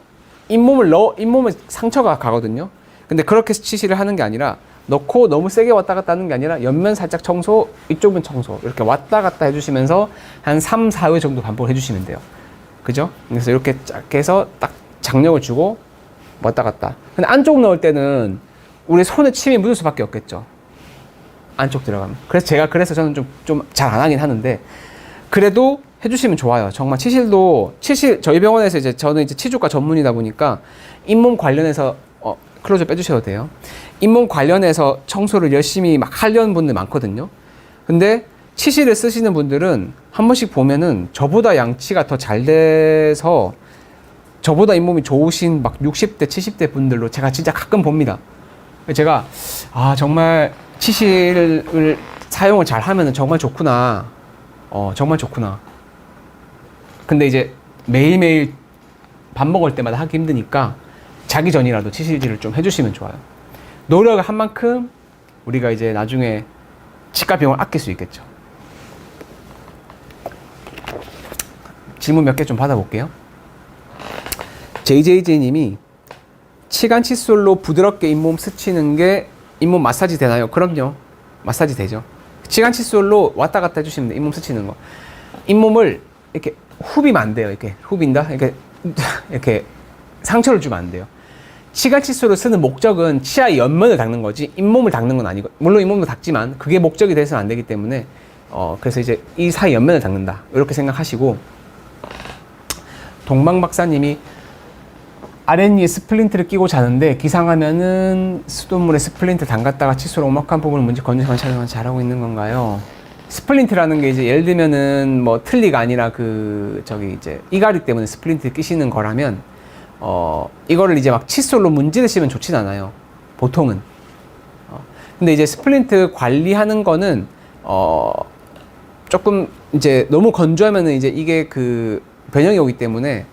잇몸에 상처가 가거든요. 근데 그렇게 치실을 하는 게 아니라 넣고 너무 세게 왔다 갔다 하는 게 아니라 옆면 살짝 청소, 이쪽면 청소 이렇게 왔다 갔다 해주시면서 한 3, 4회 정도 반복을 해주시면 돼요. 그죠? 그래서 이렇게 작게 해서 딱 장력을 주고 왔다 갔다. 근데 안쪽 넣을 때는 우리 손에 침이 묻을 수밖에 없겠죠. 안쪽 들어가면. 그래서 저는 좀 잘 안 하긴 하는데 그래도 해주시면 좋아요. 정말 치실 저희 병원에서 저는 이제 치주과 전문이다 보니까 잇몸 관련해서 클로즈 빼주셔도 돼요. 잇몸 관련해서 청소를 열심히 막 하려는 분들 많거든요. 근데 치실을 쓰시는 분들은 한 번씩 보면은 저보다 양치가 더 잘 돼서 저보다 잇몸이 좋으신 막 60대, 70대 분들로 제가 진짜 가끔 봅니다. 제가 정말 치실을 사용을 잘 하면은 정말 좋구나. 정말 좋구나. 근데 이제 매일매일 밥 먹을 때마다 하기 힘드니까 자기 전이라도 치실질을 좀 해주시면 좋아요. 노력을 한 만큼 우리가 이제 나중에 치과 비용을 아낄 수 있겠죠. 질문 몇 개 좀 받아볼게요. JJJ님이 치간 칫솔로 부드럽게 잇몸 스치는 게 잇몸 마사지 되나요? 그럼요. 마사지 되죠. 치간 칫솔로 왔다 갔다 해주시면 돼요. 잇몸 스치는 거. 잇몸을 이렇게 후비면 안 돼요. 이렇게 후빈다? 이렇게 상처를 주면 안 돼요. 치간 칫솔을 쓰는 목적은 치아 옆면을 닦는 거지 잇몸을 닦는 건 아니고, 물론 잇몸도 닦지만 그게 목적이 돼서는 안 되기 때문에 그래서 이제 이 사이 옆면을 닦는다 이렇게 생각하시고, 동방박사님이 아랫니에 스플린트를 끼고 자는데 기상하면은 수돗물에 스플린트 담갔다가 칫솔 오목한 부분을 문제 건조만 촬영을 잘하고 있는 건가요? 스플린트라는 게 이제 예를 들면은 뭐 틀니가 아니라 이제 이갈이 때문에 스플린트 끼시는 거라면 이거를 이제 막 칫솔로 문지르시면 좋진 않아요. 보통은. 근데 이제 스플린트 관리하는 거는 조금 이제 너무 건조하면은 이제 이게 변형이 오기 때문에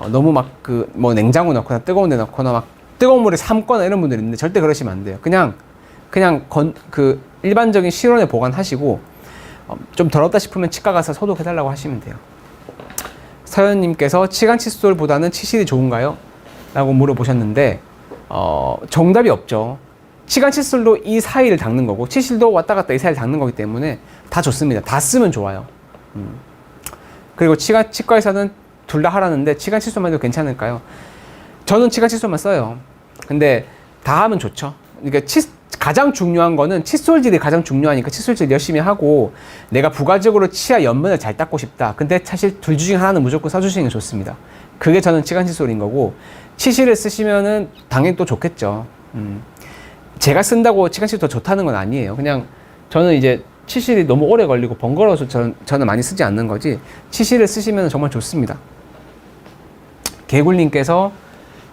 너무 막 뭐 냉장고 넣거나 뜨거운 데 넣거나 막 뜨거운 물에 삶거나 이런 분들이 있는데 절대 그러시면 안 돼요. 그냥 일반적인 실온에 보관하시고 좀 더럽다 싶으면 치과 가서 소독해달라고 하시면 돼요. 서현님께서 치간 칫솔보다는 치실이 좋은가요? 라고 물어보셨는데 정답이 없죠. 치간 칫솔도 이 사이를 닦는 거고 치실도 왔다 갔다 이 사이를 닦는 거기 때문에 다 좋습니다. 다 쓰면 좋아요. 그리고 치과에서는 둘 다 하라는데 치간 칫솔만 해도 괜찮을까요? 저는 치간 칫솔만 써요. 근데 다 하면 좋죠. 그러니까 가장 중요한 거는 칫솔질이 가장 중요하니까 칫솔질 열심히 하고, 내가 부가적으로 치아 옆면을 잘 닦고 싶다. 근데 사실 둘 중에 하나는 무조건 써주시는 게 좋습니다. 그게 저는 치간 칫솔인 거고, 치실을 쓰시면은 당연히 또 좋겠죠. 제가 쓴다고 치간 칫솔 더 좋다는 건 아니에요. 그냥 저는 이제 치실이 너무 오래 걸리고 번거로워서 저는 많이 쓰지 않는 거지, 치실을 쓰시면 정말 좋습니다. 개굴님께서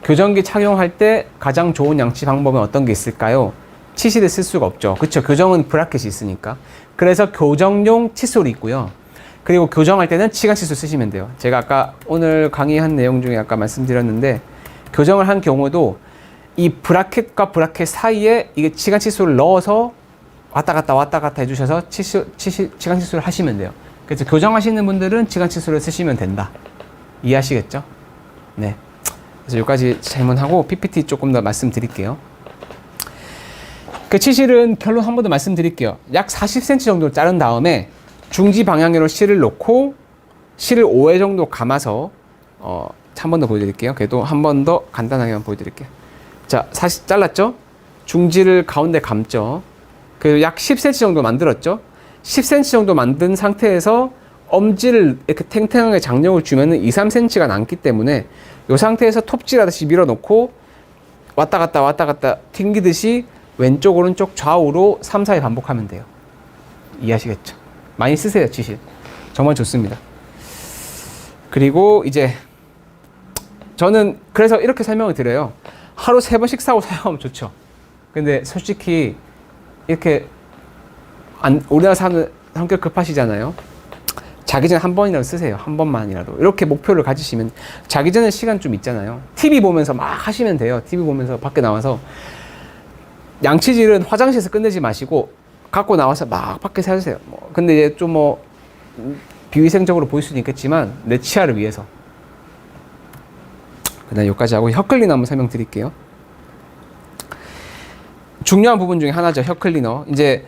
교정기 착용할 때 가장 좋은 양치 방법은 어떤 게 있을까요? 치실을 쓸 수가 없죠. 그쵸? 교정은 브라켓이 있으니까. 그래서 교정용 칫솔이 있고요. 그리고 교정할 때는 치간 칫솔 쓰시면 돼요. 제가 아까 오늘 강의한 내용 중에 아까 말씀드렸는데, 교정을 한 경우도 이 브라켓과 브라켓 사이에 이게 치간 칫솔을 넣어서 왔다 갔다 해주셔서 치간 칫솔을 하시면 돼요. 그래서 교정하시는 분들은 치간 칫솔을 쓰시면 된다. 이해하시겠죠? 네. 그래서 여기까지 질문하고 PPT 조금 더 말씀드릴게요. 치실은 결론 한 번 더 말씀드릴게요. 약 40cm 정도 자른 다음에 중지 방향으로 실을 놓고 실을 5회 정도 감아서 한 번 더 보여드릴게요. 그래도 한 번 더 간단하게만 보여드릴게요. 자, 잘랐죠? 중지를 가운데 감죠. 그리고 약 10cm 정도 만들었죠? 10cm 정도 만든 상태에서 엄지를 이렇게 탱탱하게 장력을 주면은 2, 3cm가 남기 때문에 이 상태에서 톱질 하듯이 밀어놓고 왔다 갔다 튕기듯이 왼쪽, 오른쪽, 좌우로 3, 4회 반복하면 돼요. 이해하시겠죠? 많이 쓰세요, 치실. 정말 좋습니다. 그리고 이제 저는 그래서 이렇게 설명을 드려요. 하루 3번씩 사고 사용하면 좋죠. 근데 솔직히 이렇게 우리나라 사람들 성격 급하시잖아요. 자기 전에 한 번이라도 쓰세요. 한 번만이라도. 이렇게 목표를 가지시면 자기 전에 시간 좀 있잖아요. TV 보면서 막 하시면 돼요. TV 보면서 밖에 나와서. 양치질은 화장실에서 끝내지 마시고 갖고 나와서 막 밖에서 해주세요. 근데 이제 좀 비위생적으로 보일 수도 있겠지만 내 치아를 위해서. 그다음 여기까지 하고 혀클리너 한번 설명드릴게요. 중요한 부분 중에 하나죠. 혀클리너. 이제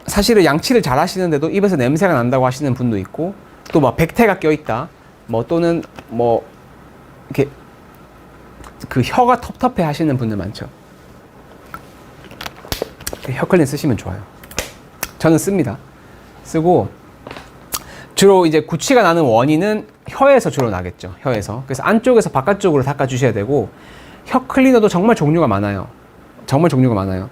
사실은 양치를 잘 하시는데도 입에서 냄새가 난다고 하시는 분도 있고, 또 막 백태가 껴있다, 또는 이렇게 혀가 텁텁해 하시는 분들 많죠. 혀클린 쓰시면 좋아요. 저는 씁니다. 쓰고 주로 이제 구취가 나는 원인은 혀에서 주로 나겠죠. 혀에서. 그래서 안쪽에서 바깥쪽으로 닦아주셔야 되고, 혀 클리너도 정말 종류가 많아요. 정말 종류가 많아요.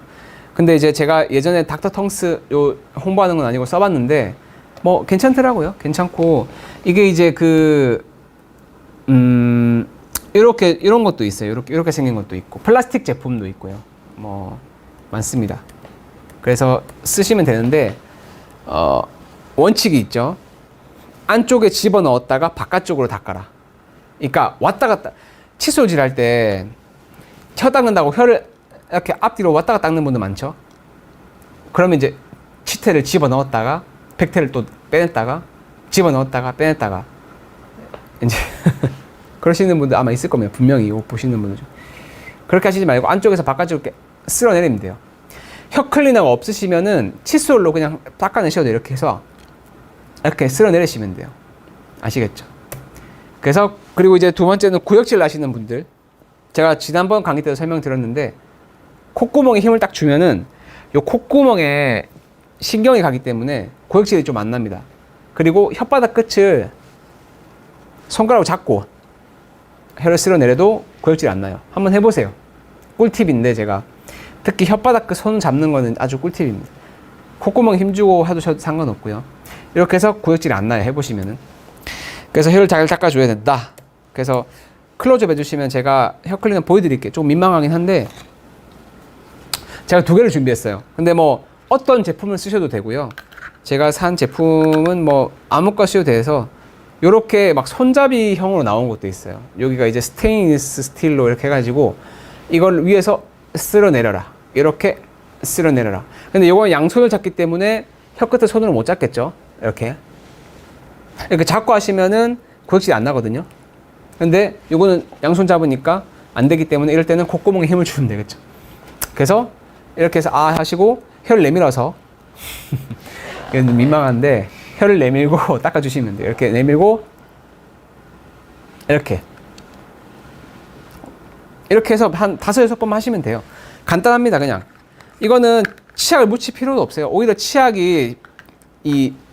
근데 이제 제가 예전에 닥터 텅스 요 홍보하는 건 아니고 써봤는데, 뭐 괜찮더라고요. 괜찮고, 이게 이제 이렇게, 이런 것도 있어요. 이렇게 생긴 것도 있고, 플라스틱 제품도 있고요. 뭐, 많습니다. 그래서 쓰시면 되는데, 원칙이 있죠. 안쪽에 집어 넣었다가 바깥쪽으로 닦아라. 그러니까 왔다 갔다, 칫솔질 할 때 혀 닦는다고 혀를 이렇게 앞뒤로 왔다 갔다 닦는 분들 많죠. 그러면 이제 치태를 집어 넣었다가 백태를 또 빼냈다가 집어 넣었다가 빼냈다가 이제 그러시는 분들 아마 있을 겁니다. 분명히 이거 보시는 분들 중. 그렇게 하시지 말고 안쪽에서 바깥쪽으로 이렇게 쓸어내리면 돼요. 혀 클리너가 없으시면은 칫솔로 그냥 닦아내셔도 돼요. 이렇게 해서 이렇게 쓸어내리시면 돼요. 아시겠죠? 그래서 그리고 이제 두 번째는 구역질 나시는 분들, 제가 지난번 강의 때도 설명드렸는데 콧구멍에 힘을 딱 주면은 요 콧구멍에 신경이 가기 때문에 구역질이 좀 안 납니다. 그리고 혓바닥 끝을 손가락으로 잡고 혀를 쓸어내려도 구역질이 안 나요. 한번 해보세요. 꿀팁인데 제가 특히 혓바닥 끝 손 잡는 거는 아주 꿀팁입니다. 콧구멍에 힘주고 하셔도 상관없고요. 이렇게 해서 구역질이 안 나요. 해보시면은. 그래서 혀를 잘 닦아줘야 된다. 그래서 클로즈업 해주시면 제가 혀 클리너 보여드릴게요. 좀 민망하긴 한데 제가 두 개를 준비했어요. 근데 뭐 어떤 제품을 쓰셔도 되고요. 제가 산 제품은 뭐 아무거나 쓰셔도 돼서 요렇게 막 손잡이형으로 나온 것도 있어요. 여기가 이제 스테인리스 스틸로 이렇게 해가지고 이걸 위에서 쓸어내려라. 이렇게 쓸어내려라. 근데 요건 양손을 잡기 때문에 혀 끝을 손으로 못 잡겠죠. 이렇게 잡고 하시면은 구역질이 안 나거든요. 근데 요거는 양손 잡으니까 안 되기 때문에 이럴 때는 콧구멍에 힘을 주면 되겠죠. 그래서 이렇게 해서 아 하시고 혀를 내밀어서 이건 민망한데 혀를 내밀고 닦아주시면 돼요. 이렇게 내밀고 이렇게 해서 한 5-6번만 하시면 돼요. 간단합니다. 그냥 이거는 치약을 묻힐 필요도 없어요. 오히려 치약이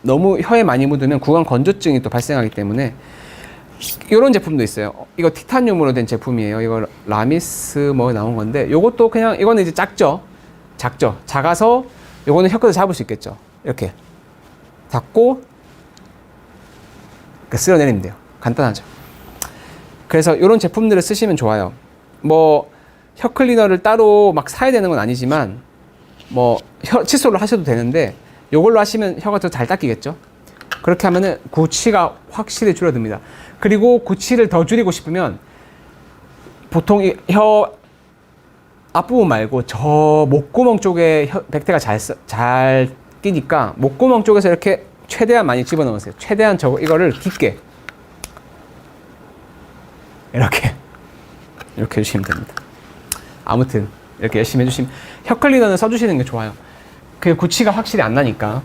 너무 혀에 많이 묻으면 구강 건조증이 또 발생하기 때문에 이런 제품도 있어요. 이거 티타늄으로 된 제품이에요. 이거 라미스 뭐 나온 건데 요것도 그냥 이거는 이제 작아서 요거는 혀끝을 잡을 수 있겠죠. 이렇게 잡고 쓸어내리면 돼요. 간단하죠. 그래서 이런 제품들을 쓰시면 좋아요. 뭐 혀 클리너를 따로 막 사야 되는 건 아니지만 뭐 칫솔로 하셔도 되는데 요걸로 하시면 혀가 더 잘 닦이겠죠. 그렇게 하면은 구취가 확실히 줄어듭니다. 그리고 구취를 더 줄이고 싶으면 보통 이 혀 앞부분 말고 저 목구멍 쪽에 백태가 잘 끼니까 목구멍 쪽에서 이렇게 최대한 많이 집어넣으세요. 최대한 이거를 깊게 이렇게 해주시면 됩니다. 아무튼 이렇게 열심히 해주시면 혀 클리너는 써주시는 게 좋아요. 그 구취가 확실히 안 나니까.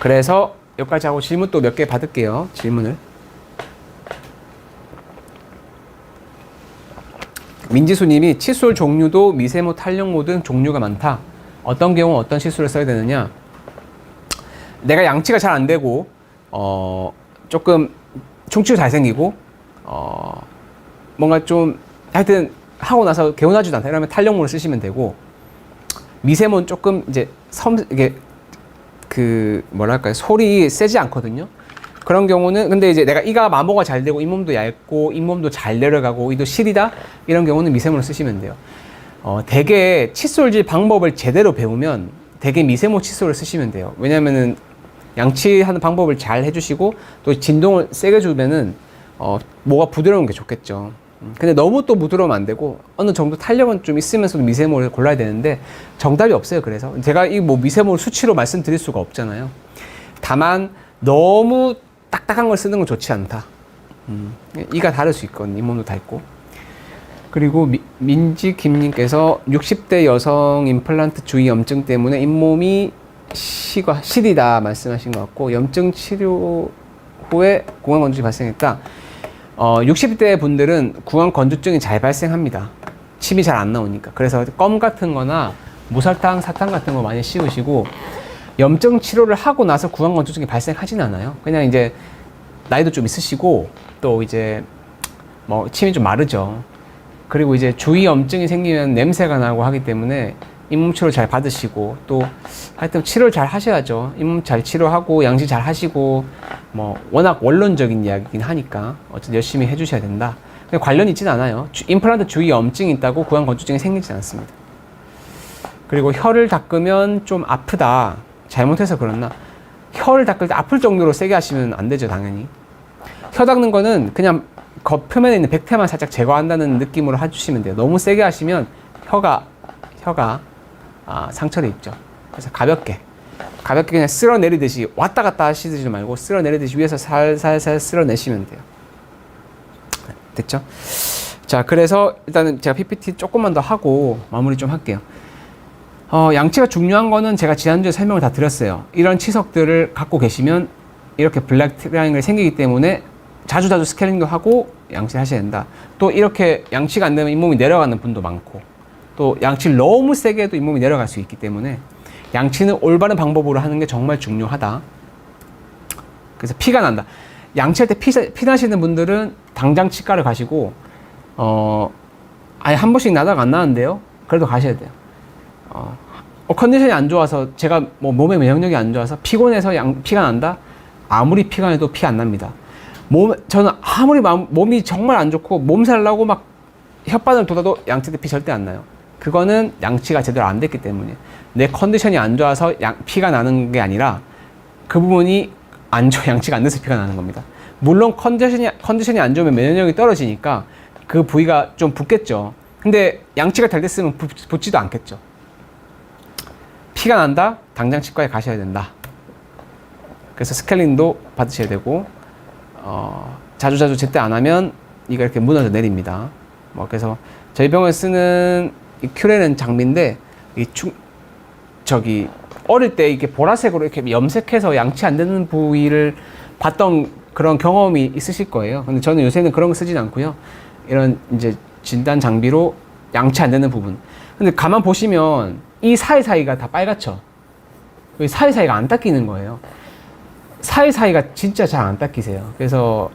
그래서 여기까지 하고 질문 또 몇 개 받을게요. 질문을. 민지수님이 칫솔 종류도 미세모, 탄력모 등 종류가 많다. 어떤 경우 어떤 칫솔을 써야 되느냐? 내가 양치가 잘 안 되고 조금 충치도 잘 생기고 뭔가 좀 하여튼 하고 나서 개운하지도 않다 이러면 탄력모를 쓰시면 되고, 미세모는 조금 이제 이게 뭐랄까요, 소리 세지 않거든요. 그런 경우는 근데 이제 내가 이가 마모가 잘 되고 잇몸도 얇고 잇몸도 잘 내려가고 이도 시리다 이런 경우는 미세모를 쓰시면 돼요. 대개 칫솔질 방법을 제대로 배우면 대개 미세모 칫솔을 쓰시면 돼요. 왜냐면은 양치하는 방법을 잘 해주시고 또 진동을 세게 주면은 모가 부드러운 게 좋겠죠. 근데 너무 또 부드러우면 안 되고 어느 정도 탄력은 좀 있으면서도 미세모를 골라야 되는데 정답이 없어요. 그래서 제가 이 뭐 미세모를 수치로 말씀드릴 수가 없잖아요. 다만 너무 딱딱한 걸 쓰는 건 좋지 않다. 이가 다를 수 있거든요. 잇몸도 다 있고. 그리고 민지김님께서 60대 여성 임플란트 주위 염증 때문에 잇몸이 시리다 말씀하신 것 같고, 염증 치료 후에 구강 건조증이 발생했다. 60대 분들은 구강 건조증이 잘 발생합니다. 침이 잘 안 나오니까. 그래서 껌 같은 거나 무설탕, 사탕 같은 거 많이 씌우시고, 염증 치료를 하고 나서 구강 건조증이 발생하진 않아요. 그냥 이제 나이도 좀 있으시고 또 이제 뭐 침이 좀 마르죠. 그리고 이제 주위염증이 생기면 냄새가 나고 하기 때문에 잇몸 치료 잘 받으시고 또 하여튼 치료를 잘 하셔야죠. 잇몸 잘 치료하고 양치 잘 하시고 뭐 워낙 원론적인 이야기긴 하니까 어쨌든 열심히 해주셔야 된다. 근데 관련이 있진 않아요. 임플란트 주위 염증이 있다고 구강 건조증이 생기진 않습니다. 그리고 혀를 닦으면 좀 아프다. 잘못해서 그렇나? 혀를 닦을 때 아플 정도로 세게 하시면 안 되죠, 당연히. 혀 닦는 거는 그냥 겉표면에 있는 백태만 살짝 제거한다는 느낌으로 해주시면 돼요. 너무 세게 하시면 혀가 상처를 입죠. 그래서 가볍게 그냥 쓸어내리듯이 왔다 갔다 하시지 말고 쓸어내리듯이 위에서 살살살 쓸어내시면 돼요. 됐죠? 자, 그래서 일단은 제가 PPT 조금만 더 하고 마무리 좀 할게요. 양치가 중요한 거는 제가 지난주에 설명을 다 드렸어요. 이런 치석들을 갖고 계시면 이렇게 블랙 트라이앵글이 생기기 때문에 자주 스케일링도 하고 양치를 하셔야 된다. 또 이렇게 양치가 안 되면 잇몸이 내려가는 분도 많고 또 양치를 너무 세게 해도 잇몸이 내려갈 수 있기 때문에 양치는 올바른 방법으로 하는 게 정말 중요하다. 그래서 피가 난다. 양치할 때 피 나시는 분들은 당장 치과를 가시고 아예 한 번씩 나다가 안 나는데요. 그래도 가셔야 돼요. 컨디션이 안 좋아서 제가 뭐 몸의 면역력이 안 좋아서 피곤해서 피가 난다? 아무리 피가 나도 피 안 납니다. 저는 아무리 몸이 정말 안 좋고 몸살 나고 막 혓바늘 돋아도 양치 때 피 절대 안 나요. 그거는 양치가 제대로 안 됐기 때문에 내 컨디션이 안 좋아서 피가 나는 게 아니라 그 부분이 양치가 안 돼서 피가 나는 겁니다. 물론 컨디션이 안 좋으면 면역력이 떨어지니까 그 부위가 좀 붓겠죠. 근데 양치가 잘 됐으면 붓지도 않겠죠. 피가 난다? 당장 치과에 가셔야 된다. 그래서 스케일링도 받으셔야 되고 자주 제때 안 하면 이가 이렇게 무너져 내립니다. 그래서 저희 병원에 쓰는 이 큐레는 장비인데 어릴 때 이렇게 보라색으로 이렇게 염색해서 양치 안 되는 부위를 봤던 그런 경험이 있으실 거예요. 근데 저는 요새는 그런 거 쓰진 않고요. 이런 이제 진단 장비로 양치 안 되는 부분. 근데 가만 보시면 이 사이사이가 다 빨갛죠. 이 사이사이가 안 닦이는 거예요. 사이사이가 진짜 잘 안 닦이세요. 그래서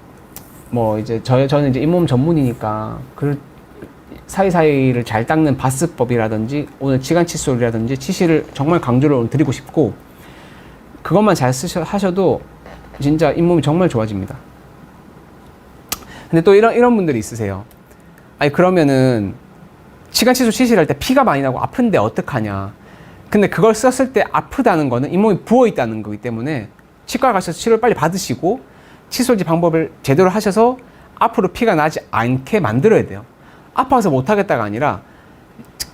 뭐 이제 저는 이제 잇몸 전문이니까 그 사이사이를 잘 닦는 바스법이라든지 오늘 치간 칫솔이라든지 치실을 정말 강조를 드리고 싶고 그것만 잘 하셔도 진짜 잇몸이 정말 좋아집니다. 근데 또 이런 분들이 있으세요. 아니 그러면은 치간 칫솔 치실할 때 피가 많이 나고 아픈데 어떡하냐. 근데 그걸 썼을 때 아프다는 거는 잇몸이 부어 있다는 거기 때문에 치과 가셔서 치료를 빨리 받으시고 칫솔질 방법을 제대로 하셔서 앞으로 피가 나지 않게 만들어야 돼요. 아파서 못하겠다가 아니라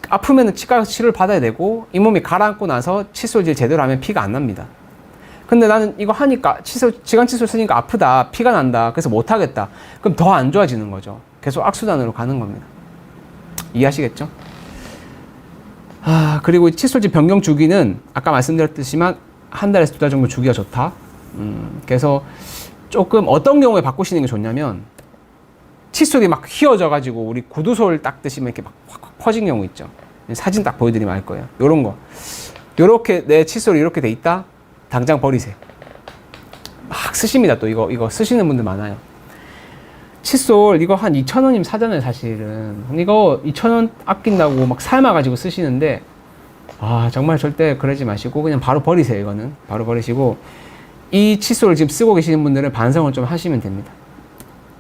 아프면 치과 가서 치료를 받아야 되고 잇몸이 가라앉고 나서 칫솔질 제대로 하면 피가 안 납니다. 근데 나는 이거 하니까 치간 칫솔 쓰니까 아프다, 피가 난다, 그래서 못하겠다. 그럼 더 안 좋아지는 거죠. 계속 악순환으로 가는 겁니다. 이해하시겠죠? 그리고 칫솔질 변경 주기는 아까 말씀드렸듯이만 한 달에서 2달 정도 주기가 좋다. 그래서 조금 어떤 경우에 바꾸시는 게 좋냐면 칫솔이 막 휘어져가지고 우리 구두솔 닦듯이 이렇게 막 확 퍼진 경우 있죠. 사진 딱 보여드리면 알 거예요. 요런 거. 요렇게 내 칫솔이 이렇게 돼 있다? 당장 버리세요. 막 쓰십니다. 또 이거 쓰시는 분들 많아요. 칫솔 이거 한 2,000원이면 사잖아요, 사실은. 이거 2,000원 아낀다고 막 삶아가지고 쓰시는데 정말 절대 그러지 마시고 그냥 바로 버리세요. 이거는 바로 버리시고 이 칫솔을 지금 쓰고 계시는 분들은 반성을 좀 하시면 됩니다.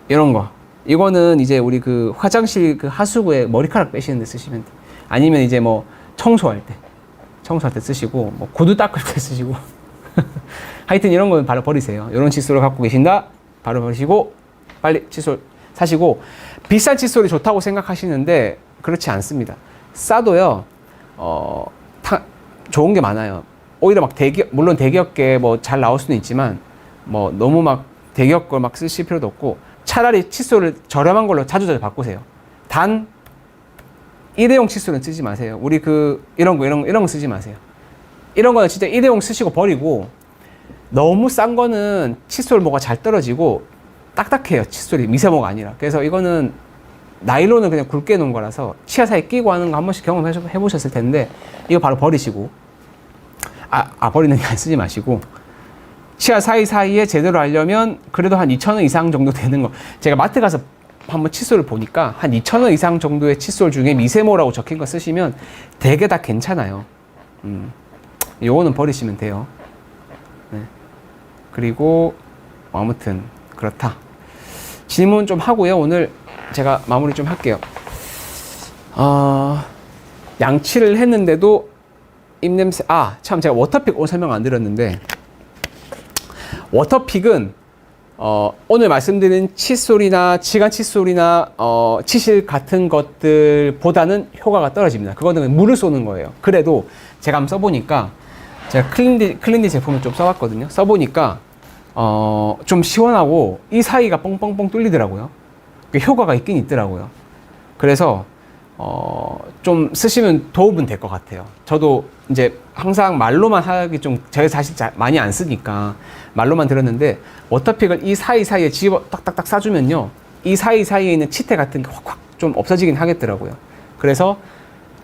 이런 거 이거는 이제 우리 그 화장실 그 하수구에 머리카락 빼시는 데 쓰시면 돼. 아니면 이제 뭐 청소할 때 쓰시고 뭐 구두 닦을 때 쓰시고 하여튼 이런 거는 바로 버리세요. 이런 칫솔을 갖고 계신다 바로 버리시고 빨리 칫솔 사시고 비싼 칫솔이 좋다고 생각하시는데 그렇지 않습니다. 싸도요 좋은 게 많아요. 오히려 막 물론 대기업계 뭐 잘 나올 수는 있지만 뭐 너무 막 대기업 걸 막 쓰실 필요도 없고 차라리 칫솔을 저렴한 걸로 자주 바꾸세요. 단 일회용 칫솔은 쓰지 마세요. 우리 이런 거 쓰지 마세요. 이런 거는 진짜 일회용 쓰시고 버리고 너무 싼 거는 칫솔 뭐가 잘 떨어지고 딱딱해요. 칫솔이 미세모가 아니라. 그래서 이거는 나일론을 그냥 굵게 놓은 거라서 치아 사이에 끼고 하는 거 한 번씩 경험해 보셨을 텐데 이거 바로 버리시고 버리는 게 안 쓰지 마시고 치아 사이사이에 제대로 하려면 그래도 한 2,000원 이상 정도 되는 거. 제가 마트 가서 한번 칫솔을 보니까 한 2,000원 이상 정도의 칫솔 중에 미세모라고 적힌 거 쓰시면 되게 다 괜찮아요. 요거는 버리시면 돼요. 네. 그리고 아무튼 그렇다. 질문 좀 하고요. 오늘 제가 마무리 좀 할게요. 양치를 했는데도 입냄새, 참 제가 워터픽 오늘 설명 안 드렸는데, 워터픽은 오늘 말씀드린 칫솔이나 치간 칫솔이나 치실 같은 것들보다는 효과가 떨어집니다. 그거는 물을 쏘는 거예요. 그래도 제가 한번 써보니까, 제가 클린디 제품을 좀 써봤거든요. 써보니까 좀 시원하고 이 사이가 뻥뻥뻥 뚫리더라고요. 효과가 있긴 있더라고요. 그래서 좀 쓰시면 도움은 될 것 같아요. 저도 이제 항상 말로만 하기 좀, 제가 사실 많이 안 쓰니까 말로만 들었는데, 워터픽을 이 사이사이에 집어 딱딱딱 싸주면요, 이 사이사이에 있는 치태 같은 게 확확 좀 없어지긴 하겠더라고요. 그래서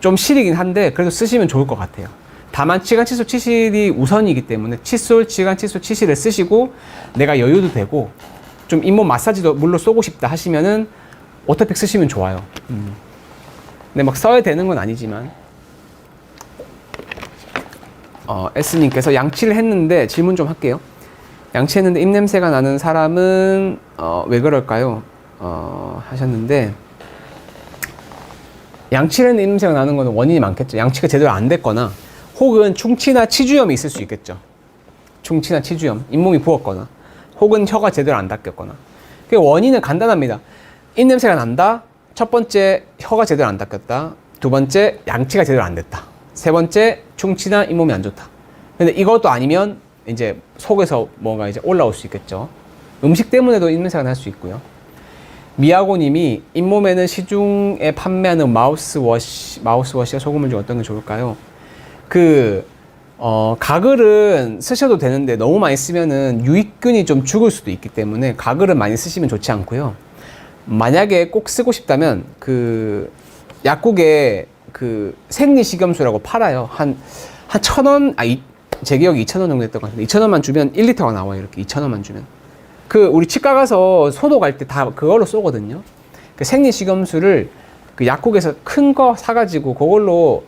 좀 시리긴 한데 그래도 쓰시면 좋을 것 같아요. 다만 치간 칫솔 치실이 우선이기 때문에 칫솔, 치간 칫솔 치실을 쓰시고 내가 여유도 되고 좀 잇몸 마사지도 물로 쏘고 싶다 하시면은 워터픽 쓰시면 좋아요. 근데 막 써야 되는 건 아니지만. S님께서 양치를 했는데, 질문 좀 할게요. 양치했는데 입냄새가 나는 사람은 왜 그럴까요? 하셨는데, 양치를 했는데 입냄새가 나는 거는 원인이 많겠죠. 양치가 제대로 안 됐거나 혹은 충치나 치주염이 있을 수 있겠죠. 충치나 치주염, 잇몸이 부었거나 혹은 혀가 제대로 안 닦였거나. 그 원인은 간단합니다. 입냄새가 난다. 첫 번째, 혀가 제대로 안 닦였다. 두 번째, 양치가 제대로 안 됐다. 세 번째, 충치나 잇몸이 안 좋다. 근데 이것도 아니면 이제 속에서 뭔가 이제 올라올 수 있겠죠. 음식 때문에도 입냄새가 날 수 있고요. 미야고님이 잇몸에는 시중에 판매하는 마우스워시와 소금물 중 어떤 게 좋을까요? 가글은 쓰셔도 되는데 너무 많이 쓰면은 유익균이 좀 죽을 수도 있기 때문에 가글은 많이 쓰시면 좋지 않고요. 만약에 꼭 쓰고 싶다면 약국에 생리식염수라고 팔아요. 한 1,000원, 제 기억에 2,000원 정도 했던 것 같은데 2,000원만 주면 1리터가 나와요. 이렇게 2,000원만 주면. 우리 치과 가서 소독할 때 다 그걸로 쏘거든요. 생리식염수를 약국에서 큰 거 사가지고 그걸로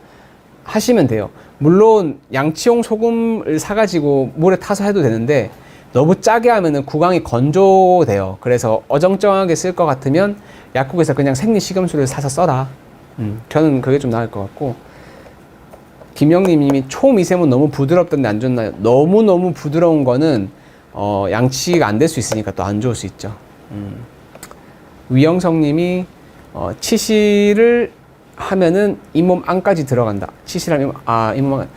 하시면 돼요. 물론 양치용 소금을 사가지고 물에 타서 해도 되는데 너무 짜게 하면은 구강이 건조돼요. 그래서 어정쩡하게 쓸 것 같으면 약국에서 그냥 생리식염수를 사서 써라. 저는 그게 좀 나을 것 같고. 김영님이 초미세모 너무 부드럽던데 안 좋나요? 너무너무 부드러운 거는 양치가 안 될 수 있으니까 또 안 좋을 수 있죠. 위영성님이 치실을 하면은 잇몸 안까지 들어간다. 치실하면 잇몸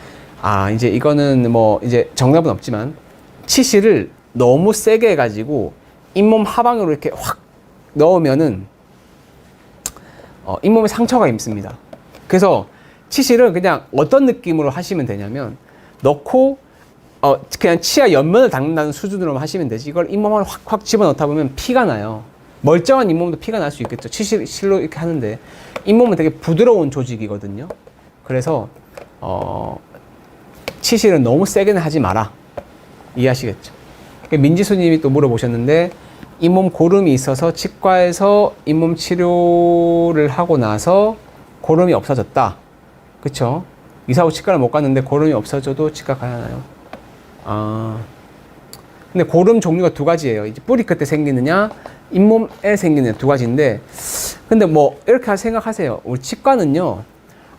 안. 이제 이거는 뭐 이제 정답은 없지만 치실을 너무 세게 해가지고 잇몸 하방으로 이렇게 확 넣으면은 잇몸에 상처가 입습니다. 그래서 치실은 그냥 어떤 느낌으로 하시면 되냐면 넣고 그냥 치아 옆면을 닦는다는 수준으로만 하시면 되지, 이걸 잇몸을 확확 집어넣다 보면 피가 나요. 멀쩡한 잇몸도 피가 날 수 있겠죠. 치실로 이렇게 하는데 잇몸은 되게 부드러운 조직이거든요. 그래서 치실은 너무 세게는 하지 마라. 이해하시겠죠? 민지수님이 또 물어보셨는데, 잇몸 고름이 있어서 치과에서 잇몸 치료를 하고 나서 고름이 없어졌다. 그쵸? 이사 후 치과를 못 갔는데 고름이 없어져도 치과 가야 하나요? 근데 고름 종류가 두 가지예요. 이제 뿌리 끝에 생기느냐, 잇몸에 생기느냐, 두 가지인데, 근데 뭐 이렇게 생각하세요. 우리 치과는요,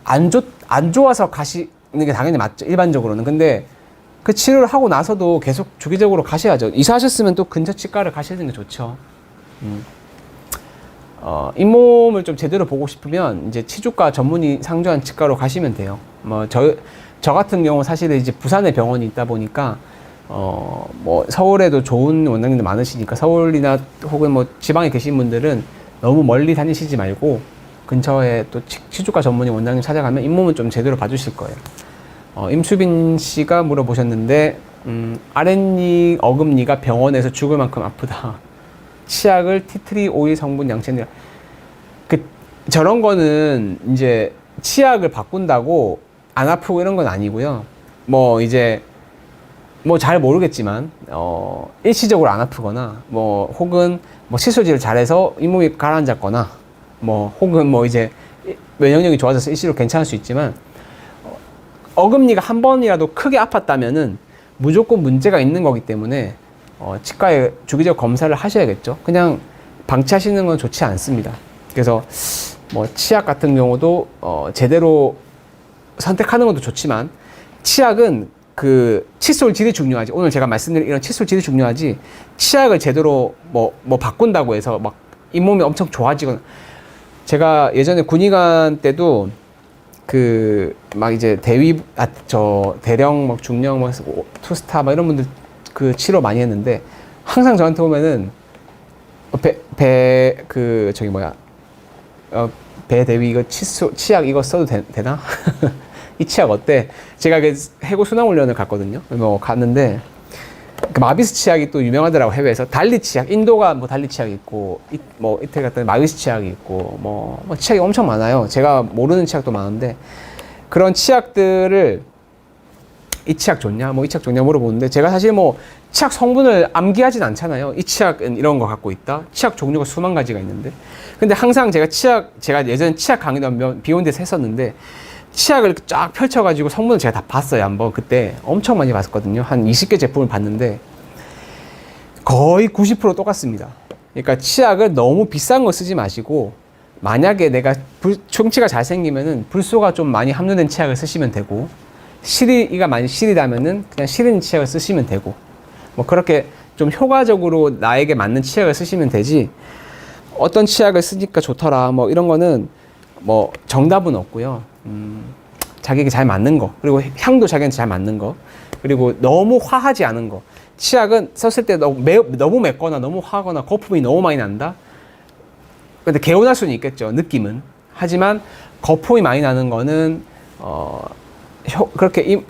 안 좋아서 가시는 게 당연히 맞죠, 일반적으로는. 근데 그 치료를 하고 나서도 계속 주기적으로 가셔야죠. 이사하셨으면 또 근처 치과를 가시는 게 좋죠. 잇몸을 좀 제대로 보고 싶으면 이제 치주과 전문의 상주한 치과로 가시면 돼요. 저 같은 경우 사실은 이제 부산에 병원이 있다 보니까 뭐 서울에도 좋은 원장님들 많으시니까 서울이나 혹은 뭐 지방에 계신 분들은 너무 멀리 다니시지 말고 근처에 또 치주과 전문의 원장님 찾아가면 잇몸은 좀 제대로 봐주실 거예요. 임수빈 씨가 물어보셨는데, 아랫니, 어금니가 병원에서 죽을 만큼 아프다. 치약을 티트리 오일 성분 양치했느라. 저런 거는 이제 치약을 바꾼다고 안 아프고 이런 건 아니고요. 뭐 이제 뭐 잘 모르겠지만 일시적으로 안 아프거나 뭐 혹은 뭐 칫솔질을 잘해서 잇몸이 가라앉았거나 뭐 혹은 뭐 이제 면역력이 좋아져서 일시로 괜찮을 수 있지만 어금니가 한 번이라도 크게 아팠다면은 무조건 문제가 있는 거기 때문에 치과에 주기적 검사를 하셔야겠죠. 그냥 방치하시는 건 좋지 않습니다. 그래서 뭐 치약 같은 경우도 제대로 선택하는 것도 좋지만 치약은 그 칫솔질이 중요하지. 오늘 제가 말씀드린 이런 칫솔질이 중요하지. 치약을 제대로 뭐 바꾼다고 해서 막 잇몸이 엄청 좋아지거나. 제가 예전에 군의관 때도 그 막 이제 대령 막 중령 막 투스타 막 이런 분들 그 치료 많이 했는데 항상 저한테 오면은 그 저기 뭐야 배대위 이거 치약 이거 써도 되나? 이 치약 어때? 제가 그 해고 순환훈련을 갔거든요. 뭐 갔는데 그 마비스 치약이 또 유명하더라고. 해외에서 달리 치약, 인도가 뭐 달리 치약이 있고 뭐 이태리 같은 마비스 치약이 있고 뭐 치약이 엄청 많아요. 제가 모르는 치약도 많은데 그런 치약들을 이 치약 좋냐? 뭐 이 치약 좋냐 물어보는데 제가 사실 뭐 치약 성분을 암기하진 않잖아요. 이 치약은 이런 거 갖고 있다. 치약 종류가 수만 가지가 있는데. 근데 항상 제가 예전에 치약 강의도 비욘드에서 했었는데 치약을 쫙 펼쳐가지고 성분을 제가 다 봤어요. 한번 그때 엄청 많이 봤었거든요. 한 20개 제품을 봤는데 거의 90% 똑같습니다. 그러니까 치약을 너무 비싼 거 쓰지 마시고 만약에 내가 충치가 잘 생기면은 불소가 좀 많이 함유된 치약을 쓰시면 되고 이가 많이 시리다면은 그냥 시린 치약을 쓰시면 되고 뭐 그렇게 좀 효과적으로 나에게 맞는 치약을 쓰시면 되지 어떤 치약을 쓰니까 좋더라 뭐 이런 거는 뭐 정답은 없고요. 자기에게 잘 맞는 거 그리고 향도 자기한테 잘 맞는 거 그리고 너무 화하지 않은 거 치약은 썼을 때 너무 맵거나 너무 화하거나 거품이 너무 많이 난다. 근데 개운할 수는 있겠죠. 느낌은. 하지만 거품이 많이 나는 거는 그렇게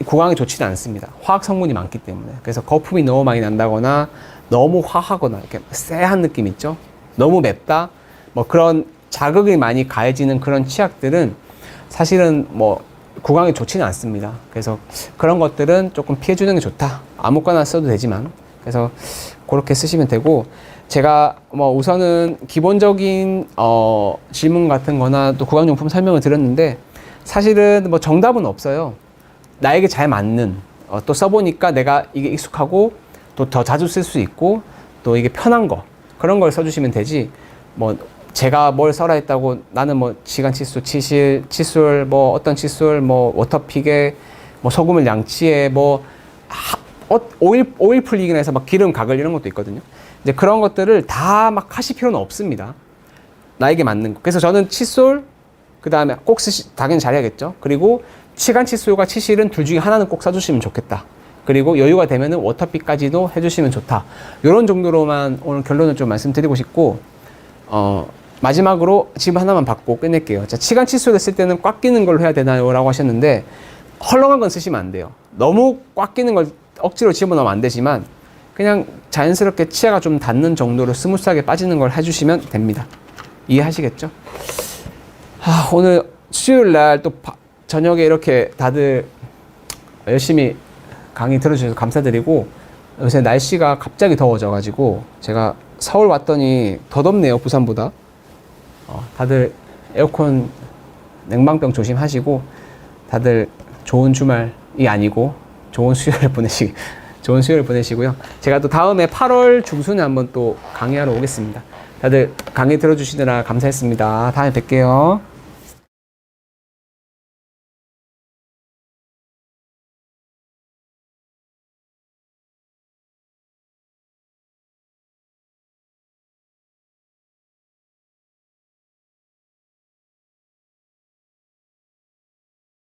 구강에 좋지는 않습니다. 화학 성분이 많기 때문에. 그래서 거품이 너무 많이 난다거나 너무 화하거나 이렇게 쎄한 느낌 있죠. 너무 맵다. 뭐 그런 자극이 많이 가해지는 그런 치약들은 사실은 뭐 구강에 좋지는 않습니다. 그래서 그런 것들은 조금 피해주는 게 좋다. 아무거나 써도 되지만. 그래서 그렇게 쓰시면 되고 제가 뭐 우선은 기본적인 질문 같은 거나 또 구강용품 설명을 드렸는데 사실은 뭐 정답은 없어요. 나에게 잘 맞는 또 써보니까 내가 이게 익숙하고 또 더 자주 쓸 수 있고 또 이게 편한 거 그런 걸 써주시면 되지 뭐 제가 뭘 써라 했다고 나는 뭐 지간 칫솔, 칫솔 뭐 어떤 칫솔 뭐 워터픽에 뭐 소금을 양치해 뭐 오일 풀리긴 해서 막 기름 가글 이런 것도 있거든요. 이제 그런 것들을 다 막 하실 필요는 없습니다. 나에게 맞는 거. 그래서 저는 칫솔 그 다음에 꼭 당연히 잘해야겠죠. 그리고 치간 칫솔과 치실은 둘 중에 하나는 꼭 써주시면 좋겠다. 그리고 여유가 되면은 워터픽까지도 해주시면 좋다. 이런 정도로만 오늘 결론을 좀 말씀드리고 싶고 마지막으로 질문 하나만 받고 끝낼게요. 자, 치간 칫솔을 쓸 때는 꽉 끼는 걸로 해야 되나요? 라고 하셨는데 헐렁한 건 쓰시면 안 돼요. 너무 꽉 끼는 걸 억지로 집어넣으면 안 되지만 그냥 자연스럽게 치아가 좀 닿는 정도로 스무스하게 빠지는 걸 해주시면 됩니다. 이해하시겠죠? 오늘 수요일 날 또 저녁에 이렇게 다들 열심히 강의 들어주셔서 감사드리고 요새 날씨가 갑자기 더워져가지고 제가 서울 왔더니 더 덥네요. 부산보다. 다들 에어컨 냉방병 조심하시고 다들 좋은 주말이 아니고 좋은 수요일 보내시고요. 제가 또 다음에 8월 중순에 한번 또 강의하러 오겠습니다. 다들 강의 들어주시느라 감사했습니다. 다음에 뵐게요.